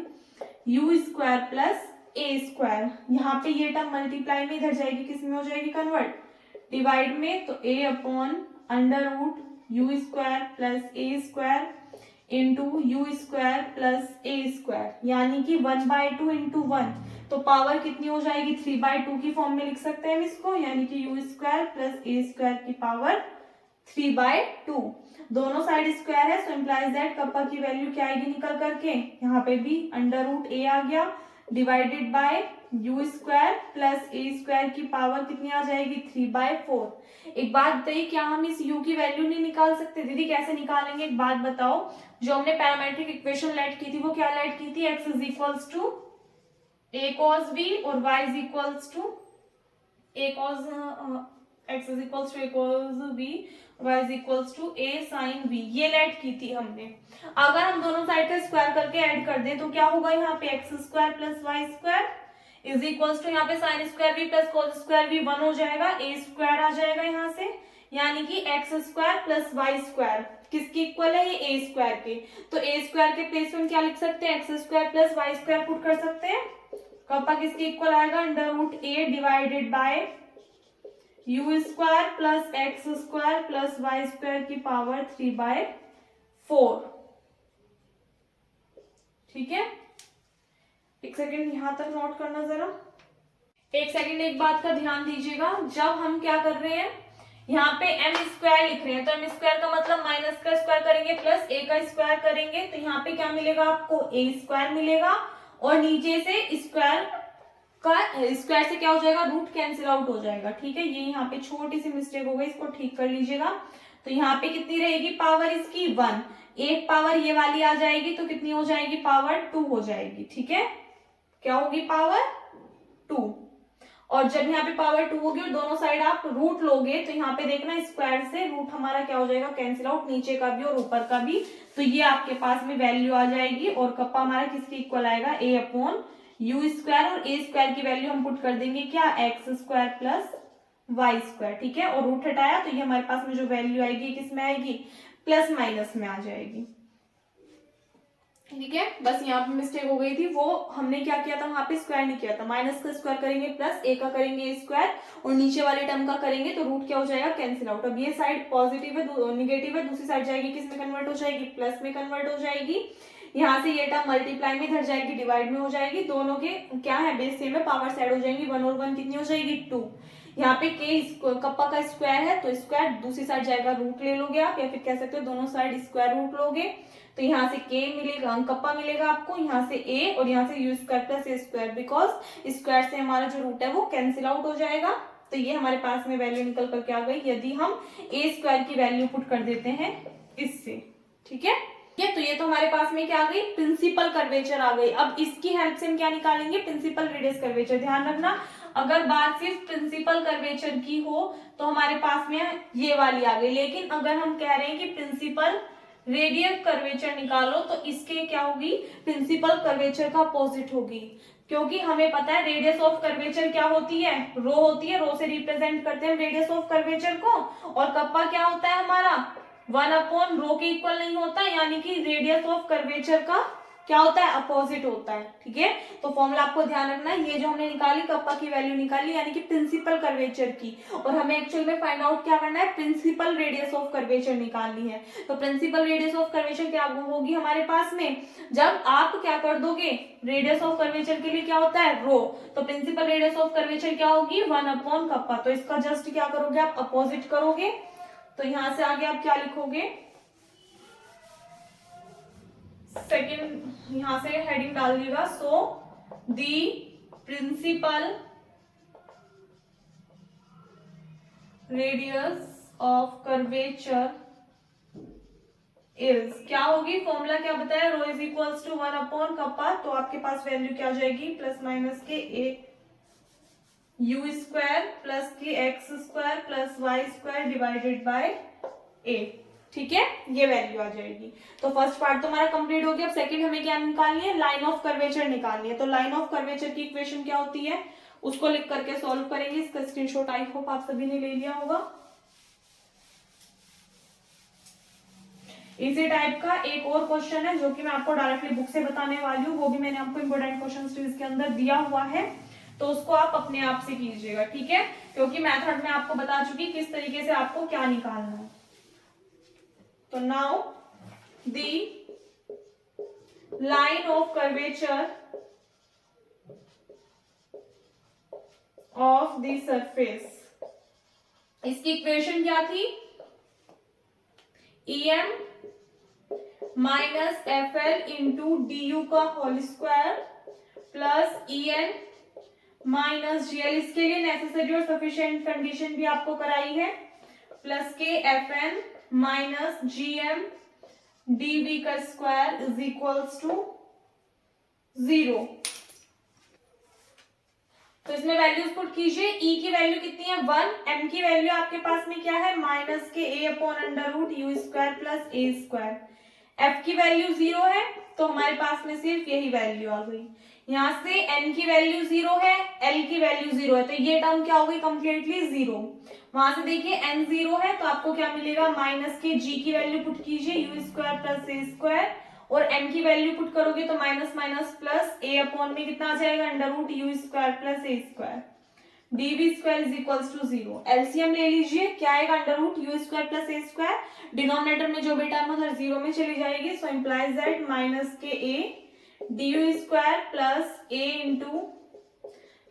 u square plus a square. यहाँ पे ये टर्म मल्टीप्लाई में इधर जाएगी, किस में हो जाएगी कन्वर्ट, डिवाइड में। तो a upon under root u square plus a square into u square plus a square, यानी कि 1/2 इंटू 1। तो पावर कितनी हो जाएगी, 3/2 की फॉर्म में लिख सकते हैं हम इसको, यानी कि you square plus a square की पावर 3/2। दोनों साइड स्क्वायर है, सो इम्प्लाइज दैट कप्पा की वैल्यू क्या आएगी निकल करके, यहाँ पे भी अंडर रूट ए आ गया, divided by u square plus a square की पावर कितनी आ जाएगी, 3/4। एक बात बताइए, क्या हम इस u की वैल्यू नहीं निकाल सकते? दीदी कैसे निकालेंगे, एक बात बताओ। जो हमने पैरामेट्रिक इक्वेशन लेट की थी वो क्या लेट की थी, x is equals to a cos b और y is equals to a cos x is equals to a cos b, y is equals to a sin b, ये लेट की थी हमने। अगर हम दोनों साइड का स्क्वायर करके ऐड कर दें तो क्या होगा, यहाँ पे x square plus y square is equals to यहाँ पे साइन स्क्वायर भी प्लस कोस स्क्वायर भी 1 हो जाएगा, ए स्क्वायर आ जाएगा यहाँ से, यानी कि x square plus y square किसके इक्वल है, ये ए स्क्वायर के। तो ए स्क्वायर के प्लेस में क्या लिख सकते हैं, x square plus y square put कर सकते हैं। कप्पा किसके इक्वल आएगा, under root a divided by u square plus x square plus y square की पावर 3/4। ठीक है, एक सेकेंड यहां तक नोट करना जरा, एक सेकेंड एक बात का ध्यान दीजिएगा। जब हम क्या कर रहे हैं, यहाँ पे एम स्क्वायर लिख रहे हैं, तो एम स्क्वायर का मतलब माइनस का स्क्वायर करेंगे प्लस ए का स्क्वायर करेंगे, तो यहाँ पे क्या मिलेगा आपको, ए स्क्वायर मिलेगा, और नीचे से स्क्वायर का स्क्वायर से क्या हो जाएगा, रूट कैंसिल आउट हो जाएगा। ठीक है, ये यहाँ पे छोटी सी मिस्टेक हो गई, इसको ठीक कर लीजिएगा। तो यहाँ पे कितनी रहेगी पावर इसकी, 1, एक पावर ये वाली आ जाएगी तो कितनी हो जाएगी, पावर 2 हो जाएगी। ठीक है, क्या होगी, पावर 2। और जब यहाँ पे पावर 2 होगी और दोनों साइड आप रूट लोगे तो यहाँ पे देखना स्क्वायर से रूट हमारा क्या हो जाएगा, कैंसिल आउट, नीचे का भी और ऊपर का भी। तो ये आपके पास में वैल्यू आ जाएगी और कप्पा हमारा किसके इक्वल आएगा, a अपॉन यू स्क्वायर, और a स्क्वायर की वैल्यू हम पुट कर देंगे क्या, x square plus y square, ठीक है। और रूट हटाया तो ये हमारे पास में जो वैल्यू आएगी किस में आएगी, प्लस माइनस में आ जाएगी, ठीक है। बस यहाँ पे मिस्टेक हो गई थी, वो हमने क्या किया था, वहां पे स्क्वायर नहीं किया था, माइनस का स्क्वायर करेंगे प्लस ए का करेंगे स्क्वायर और नीचे वाले टर्म का करेंगे तो रूट क्या हो जाएगा, कैंसिल आउट। अब ये साइड पॉजिटिव है, निगेटिव है, दूसरी साइड जाएगी किस में कन्वर्ट हो जाएगी, प्लस में कन्वर्ट हो जाएगी। यहाँ से ये टर्म मल्टीप्लाई में इधर जाएगी, डिवाइड में हो जाएगी, दोनों के क्या है, बेस सेम है, पावर साइड हो जाएंगी, 1 और 1 कितनी हो जाएगी, 2। यहाँ पे के कप्पा का स्क्वायर है तो स्क्वायर, दूसरी साइड जाएगा रूट ले लोगे आप, या फिर कह सकते हो दोनों साइड स्क्वायर रूट लोगे, तो यहाँ से के मिलेगा, कप्पा मिलेगा आपको, यहाँ से ए और यहाँ से you square plus a square, because square से हमारा जो रूट है वो कैंसिल आउट हो जाएगा। तो ये हमारे पास में वैल्यू निकल करके आ गई यदि हम ए स्क्वायर की वैल्यू पुट कर देते हैं इससे, ठीक है। तो ये तो हमारे पास में क्या आ गई, प्रिंसिपल कर्वेचर आ गई। अब इसकी हेल्प से हम क्या निकालेंगे, प्रिंसिपल रेडियस कर्वेचर। ध्यान रखना, अगर बात सिर्फ प्रिंसिपल कर्वेचर की हो तो हमारे पास में ये वाली आ गई, लेकिन अगर हम कह रहे हैं कि प्रिंसिपल रेडियल कर्वेचर निकालो तो इसके क्या होगी, प्रिंसिपल कर्वेचर का अपोजिट होगी, क्योंकि हमें पता है रेडियस ऑफ कर्वेचर क्या होती है, रो होती है, रो से रिप्रेजेंट करते हैं रेडियस ऑफ कर्वेचर को, और कप्पा क्या होता है हमारा, 1 अपॉन रो के इक्वल नहीं होता, यानी कि रेडियस ऑफ कर्वेचर का क्या होता है, अपोजिट होता है, ठीक है। तो फॉर्मूला आपको ध्यान रखना है, ये जो हमने निकाली कप्पा की वैल्यू निकाली यानी कि प्रिंसिपल कर्वेचर की, और हमें एक्चुअल में फाइंड आउट क्या करना है, प्रिंसिपल रेडियस ऑफ कर्वेचर निकालनी है। तो प्रिंसिपल रेडियस ऑफ कर्वेचर क्या होगी हमारे पास में, जब आप क्या कर दोगे, रेडियस ऑफ कर्वेचर के लिए क्या होता है, रो, तो प्रिंसिपल रेडियस ऑफ कर्वेचर क्या होगी, 1 अपॉन कप्पा। तो इसका जस्ट क्या करोगे आप, अपोजिट करोगे, तो यहां से आगे आप क्या लिखोगे, सेकेंड यहां से हेडिंग डाल दीजिएगा, so the principal radius of curvature is, क्या होगी, फॉर्मूला क्या बताया, rho is equals to 1 upon kappa, तो आपके पास वैल्यू क्या आ जाएगी, प्लस माइनस के a u square plus k x square plus y square divided by a, ठीक है, ये वैल्यू आ जाएगी। तो फर्स्ट पार्ट तो हमारा कंप्लीट हो गया। अब सेकंड हमें क्या निकालनी है, लाइन ऑफ कर्वेचर निकालनी है। तो लाइन ऑफ कर्वेचर की इक्वेशन क्या होती है उसको लिख करके सॉल्व करेंगे। इसका स्क्रीनशॉट आई होप आप सभी ने ले लिया होगा। इसी टाइप का एक और क्वेश्चन है जो कि मैं आपको डायरेक्टली बुक से बताने वाली हूँ, वो भी मैंने आपको इंपोर्टेंट क्वेश्चन सीरीज के अंदर दिया हुआ है, तो उसको आप अपने आप से कीजिएगा, ठीक है, क्योंकि मेथड में आपको बता चुकी किस तरीके से आपको क्या निकालना है। तो now the line of curvature of the surface, इसकी इक्वेशन क्या थी, em minus f l into d u का whole square plus en minus GL, इसके लिए नेसेसरी और सफिशिएंट कंडीशन भी आपको कराई है, प्लस के F N minus GM dv का स्क्वायर इज इक्वल्स टू 0। तो इसमें वैल्यूज पुट कीजिए, ई की वैल्यू कितनी है 1, एम की वैल्यू आपके पास में क्या है माइनस के a upon under root u square plus a square, f की वैल्यू 0 है तो हमारे पास में सिर्फ यही वैल्यू आ गई। यहाँ से एन की वैल्यू 0 है, एल की वैल्यू 0 है, तो ये टर्म क्या हो गई कंप्लीटली 0। वहां से देखिए एन 0 है तो आपको क्या मिलेगा, माइनस के जी की वैल्यू पुट कीजिए u square plus a square, और एम की वैल्यू पुट करोगे तो minus minus plus a upon में कितना आ जाएगा under root u square plus a square, dv square is equals to 0। LCM ले लीजिए, क्या आएगा under root u square plus a square, denominator में जो भी टर्म उधर 0 में चली जाएगी, सो इंप्लाइज दैट माइनस के a d u square plus a into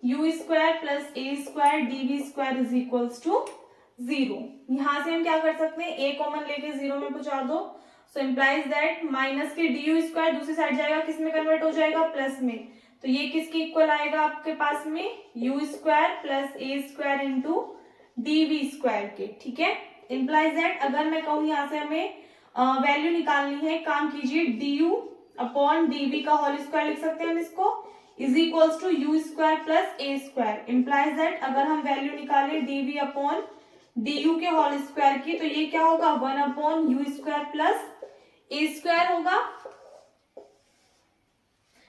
u square plus a square dv square is equals to 0। यहां से हम क्या कर सकते हैं, ए कॉमन लेके 0 में पहुंचा दो, सो इंप्लाइज दैट माइनस के डी यू स्क्वायर दूसरी साइड जाएगा, किस में कन्वर्ट हो जाएगा, प्लस में, तो ये किसके इक्वल आएगा आपके पास में u square plus a square into dv square के, ठीक है। इंप्लाइज दैट अगर मैं कहूँ यहाँ से हमें वैल्यू निकालनी है, काम कीजिए डी यू अपॉन डीवी का होल स्क्वायर लिख सकते हैं हम इसको, is equals to u square plus a square, implies that अगर हम वैल्यू निकालें डीवी अपॉन डी यू के होल स्क्वायर की, तो ये क्या होगा 1 upon u square plus a square होगा।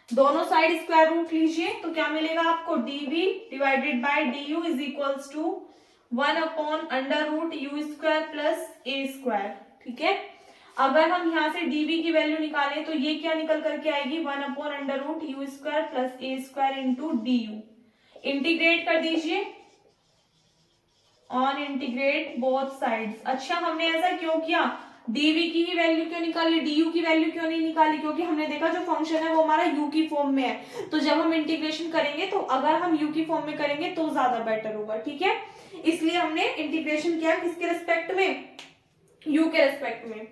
दोनों साइड स्क्वायर रूट लीजिए तो क्या मिलेगा आपको, dv divided by d u is equals to 1 upon under root u square plus a square. ठीक है, अगर हम यहाँ से dv की वैल्यू निकालें तो ये क्या निकल करके आएगी 1 upon under root u square plus a square into d u. Integrate कर दीजिए ऑन इंटीग्रेट बोथ साइड्स। अच्छा, हमने ऐसा क्यों किया, dv की ही वैल्यू क्यों निकाली, du की वैल्यू क्यों नहीं निकाली, क्योंकि हमने देखा जो फंक्शन है वो हमारा u की फॉर्म में है, तो जब हम इंटीग्रेशन करेंगे तो अगर हम u की फॉर्म में करेंगे तो ज्यादा बेटर होगा। ठीक है, इसलिए हमने इंटीग्रेशन किया किसके रिस्पेक्ट में, u के रिस्पेक्ट में।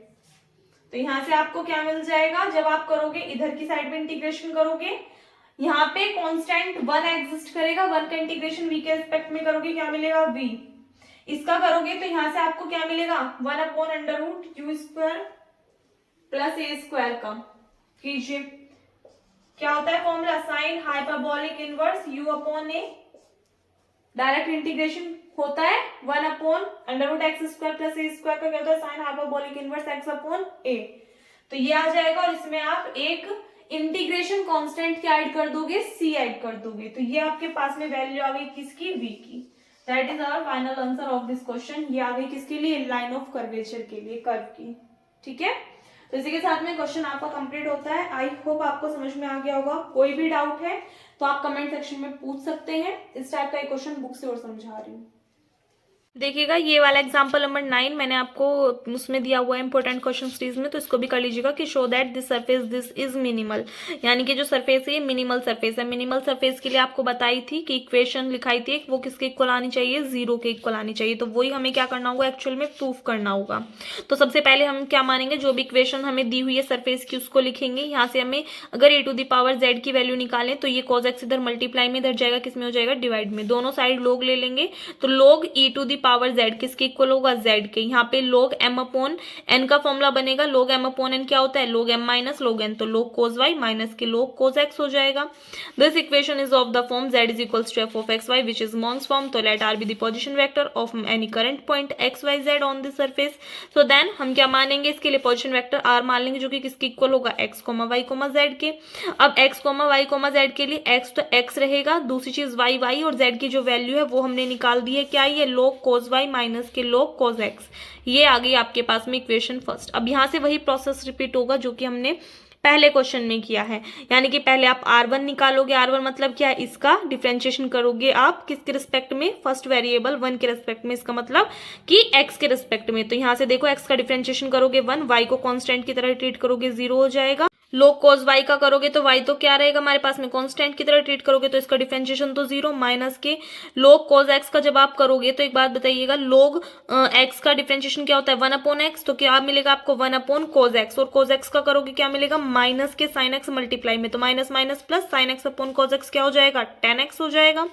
तो यहां से आपको क्या मिल जाएगा, जब आप करोगे इधर की साइड में इंटीग्रेशन करोगे, यहाँ पे कांस्टेंट 1 एग्जिस्ट करेगा, 1 का इंटीग्रेशन v के रिस्पेक्ट में करोगे क्या मिलेगा v, इसका करोगे तो यहां से आपको क्या मिलेगा 1 upon under root u square plus a square का कीजिए, क्या होता है formula, sine hyperbolic inverse u upon a, direct integration होता है 1 upon under root x square plus a square का क्या होता है sine hyperbolic inverse x upon a. तो ये आ जाएगा और इसमें आप एक इंटीग्रेशन कांस्टेंट क्या ऐड कर दोगे, c ऐड कर दोगे, तो ये आपके पास में वैल्यू आ गई किसकी, v की। That is our final answer of this question. ये आ गई किसके लिए, लाइन ऑफ कर्वेचर के लिए, कर्व की। ठीक है, तो इसी के साथ में क्वेश्चन आपका कंप्लीट होता है। आई होप आपको समझ में आ गया होगा। कोई भी डाउट है तो आप कमेंट सेक्शन में पूछ सकते हैं। इस टाइप का एक क्वेश्चन बुक से और समझा रही हूँ। देखिएगा ये वाला एग्जाम्पल नंबर 9 मैंने आपको उसमें दिया हुआ है इंपॉर्टेंट क्वेश्चन सीरीज में, तो इसको भी कर लीजिएगा कि show that this surface this is minimal, यानी कि जो सरफेस है ये मिनिमल सरफेस है। मिनिमल सरफेस के लिए आपको बताई थी कि इक्वेशन लिखाई थी वो किसके इक्वल आनी चाहिए, 0 के इक्वल आनी चाहिए। तो वही हमें क्या करना होगा, एक्चुअल में प्रूफ करना होगा। तो सबसे पहले हम क्या मानेंगे, जो भी इक्वेशन हमें दी हुई है सरफेस की उसको लिखेंगे। यहाँ से हमें अगर ए टू द पावर जेड की वैल्यू निकालें तो ये कॉज एक्स इधर मल्टीप्लाई में, इधर जाएगा किसमें हो जाएगा, डिवाइड में। दोनों साइड लोग ले लेंगे तो लोग ई टू द पावर जेड किसके इक्वल होगा, जेड के। यहाँ पे लोग m अपॉन n का फॉर्मूला बनेगा। लोग m अपॉन n क्या होता है, लोग m माइनस लोग n, तो लोग कोस y माइनस के लोग कोस x हो जाएगा। This equation is of the form z is equals to f of x y which is Monge's form. तो let r be the position vector of any current point x y z on this surface. So then हम क्या मानेंगे, इसके लिए पोजीशन वेक्टर r मान लेंगे जो कि किसके इक्वल होगा, x comma y comma z के। अब x comma y comma z के लिए x तो x रहेगा, दूसरी चीज y y और z की जो वैल्यू है वो हमने निकाल दी है, क्या ये लोग कोस y माइनस के लोग कोस x। ये आ गई आपके पास में इक्वेशन फर्स्ट। अब यहाँ से वही प्रोसेस रिपीट होगा जो कि हमने पहले क्वेश्चन में किया है, यानी कि पहले आप r1 निकालोगे। r1 मतलब क्या है, इसका डिफरेंशिएशन करोगे आप किसके रिस्पेक्ट में, फर्स्ट वेरिएबल 1 के रिस्पेक्ट में, इसका मतलब कि x के रिस्पेक्ट में। तो यहाँ से देखो x का डिफरेंशिएशन करोगे 1, y को कांस्टेंट की तरह ट्रीट करोगे 0 हो जाएगा। लोग कोस y का करोगे तो y तो क्या रहेगा हमारे पास में, कांस्टेंट की तरह ट्रीट करोगे तो इसका डिफरेंशिएशन तो 0 माइनस के लोग कोस x का जब आप करोगे तो एक बात बताइएगा, लोग x का डिफरेंशिएशन क्या होता है 1 अपॉन x, तो क्या मिलेगा आपको 1 अपॉन कोस x, और कोस x का करोगे क्या मिलेगा माइनस के साइन x मल्टीप्लाई में, तो minus minus plus sign x upon कोस x क्या हो जाएगा tan x हो जाएगा।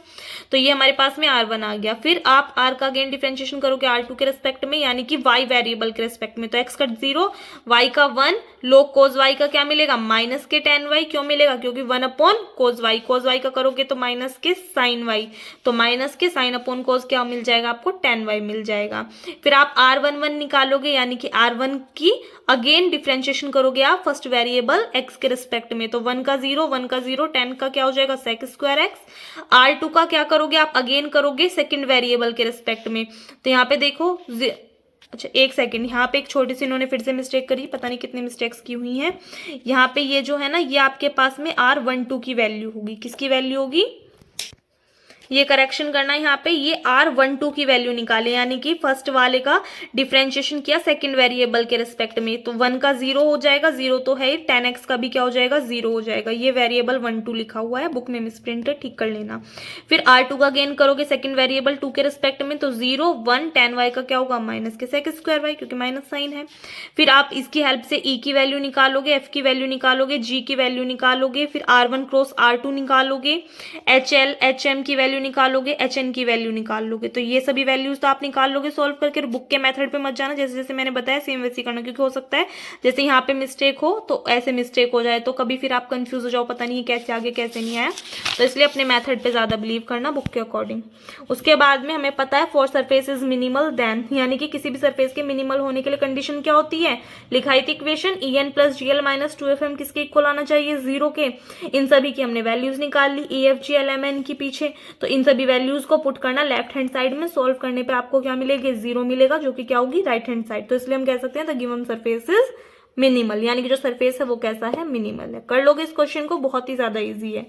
तो ये हमारे पास में r1 आ गया। फिर आप r का अगेन डिफरेंशिएशन करोगे r2 के रिस्पेक्ट में, यानी कि y वेरिएबल के रिस्पेक्ट में, तो x का 0 y का 1 लोग कोस y का क्या मिलेगा माइनस के tan y, क्यों मिलेगा क्योंकि 1 अपॉन कोस y का करोगे तो माइनस के साइन y, तो माइनस के साइन अपॉन कोस क्या मिल जाएगा आपको tan y मिल जाएगा। फिर आप r11 निकालोगे, यानी कि r1 की अगेन डिफरेंशिएशन करोगे आप फर्स्ट वेरिएबल x के रिस्पेक्ट में, तो 1 का 0 1 का 0 10 का क्या हो जाएगा sec स्क्वायर x। r2 का क्या करोगे आप, अगेन करोगे सेकंड वेरिएबल के रिस्पेक्ट में, तो यहाँ पे देखो अच्छा एक सेकंड, यहाँ पे एक छोटी सी इन्होंने फिर से मिस्टेक करी, पता नहीं कितनी मिस्टेक्स की हुई हैं। यहाँ पे ये जो है ना, ये आपके पास में r12 की वैल्यू होगी, किसकी वैल्यू होगी, ये करेक्शन करना है यहाँ पे, ये r12 की वैल्यू निकाले, यानी कि फर्स्ट वाले का डिफरेंशिएशन किया सेकंड वेरिएबल के रिस्पेक्ट में, तो 1 का 0 हो जाएगा, 0 तो है, tan x का भी क्या हो जाएगा 0 हो जाएगा। ये वेरिएबल 12 लिखा हुआ है बुक में, मिसप्रिंट है, ठीक कर लेना। फिर r2 का गेन करोगे सेकंड वेरिएबल 2 के रिस्पेक्ट में, तो 0 1 tan y का क्या होगा माइनस के sec स्क्वायर y, क्योंकि माइनस साइन है। फिर आप इसकी हेल्प से e की वैल्यू निकालोगे, f की वैल्यू निकालोगे, g की वैल्यू निकालोगे, फिर r1 क्रॉस r2 निकालोगे, hl hm की वैल्यू निकालोगे, HN की वैल्यू निकाल लोगे। तो ये सभी वैल्यूज तो आप निकाल लोगे सॉल्व करके, बुक के मेथड पे मत जाना, जैसे जैसे मैंने बताया सेम वैसे ही करना, क्योंकि हो सकता है जैसे यहाँ पे मिस्टेक हो तो ऐसे मिस्टेक हो जाए, तो कभी फिर आप कंफ्यूज हो जाओ, पता नहीं कैसे आगे कैसे नहीं आया। तो इसलिए अपने मेथड पे ज़्यादा बिलीव करना बुक के अकॉर्डिंग। उसके बाद में हमें पता है for surface is minimal then, यानी कि किसी भी सरफेस के मिनिमल होने के लिए कंडीशन क्या होती है, लिखाई थी equation EN plus GL minus 2FM किसके इक्वल आना चाहिए, 0 के। इन सभी की हमने वैल्यूज निकाल ली EFGLMN की पीछे। तो इन सभी वैल्यूज को पुट करना लेफ्ट हैंड साइड में, सॉल्व करने पे आपको क्या मिलेगी, 0 मिलेगा, जो कि क्या होगी, राइट हैंड साइड। तो इसलिए हम कह सकते हैं the given surface is minimal, यानी कि जो सरफेस है वो कैसा है, मिनिमल है। कर लोगे इस क्वेश्चन को, बहुत ही ज्यादा इजी है।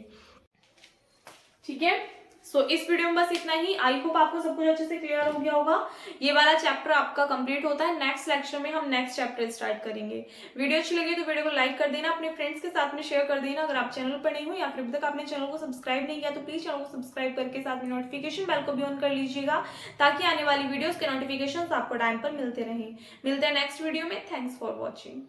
ठीक है, सो इस वीडियो में बस इतना ही। आई होप आपको सब कुछ अच्छे से क्लियर हो गया होगा। ये वाला चैप्टर आपका कंप्लीट होता है, नेक्स्ट लेक्चर में हम नेक्स्ट चैप्टर स्टार्ट करेंगे। वीडियो अच्छी लगी तो वीडियो को लाइक कर देना, अपने फ्रेंड्स के साथ में शेयर कर देना। अगर आप चैनल पर नहीं हो या फिर अभी तक आपने चैनल को सब्सक्राइब नहीं किया तो प्लीज चैनल को सब्सक्राइब करके साथ में नोटिफिकेशन बेल को भी ऑन कर लीजिएगा, ताकि आने वाली वीडियोज के नोटिफिकेशन आपको टाइम पर मिलते रहें। मिलते हैं नेक्स्ट वीडियो में। Thanks for watching.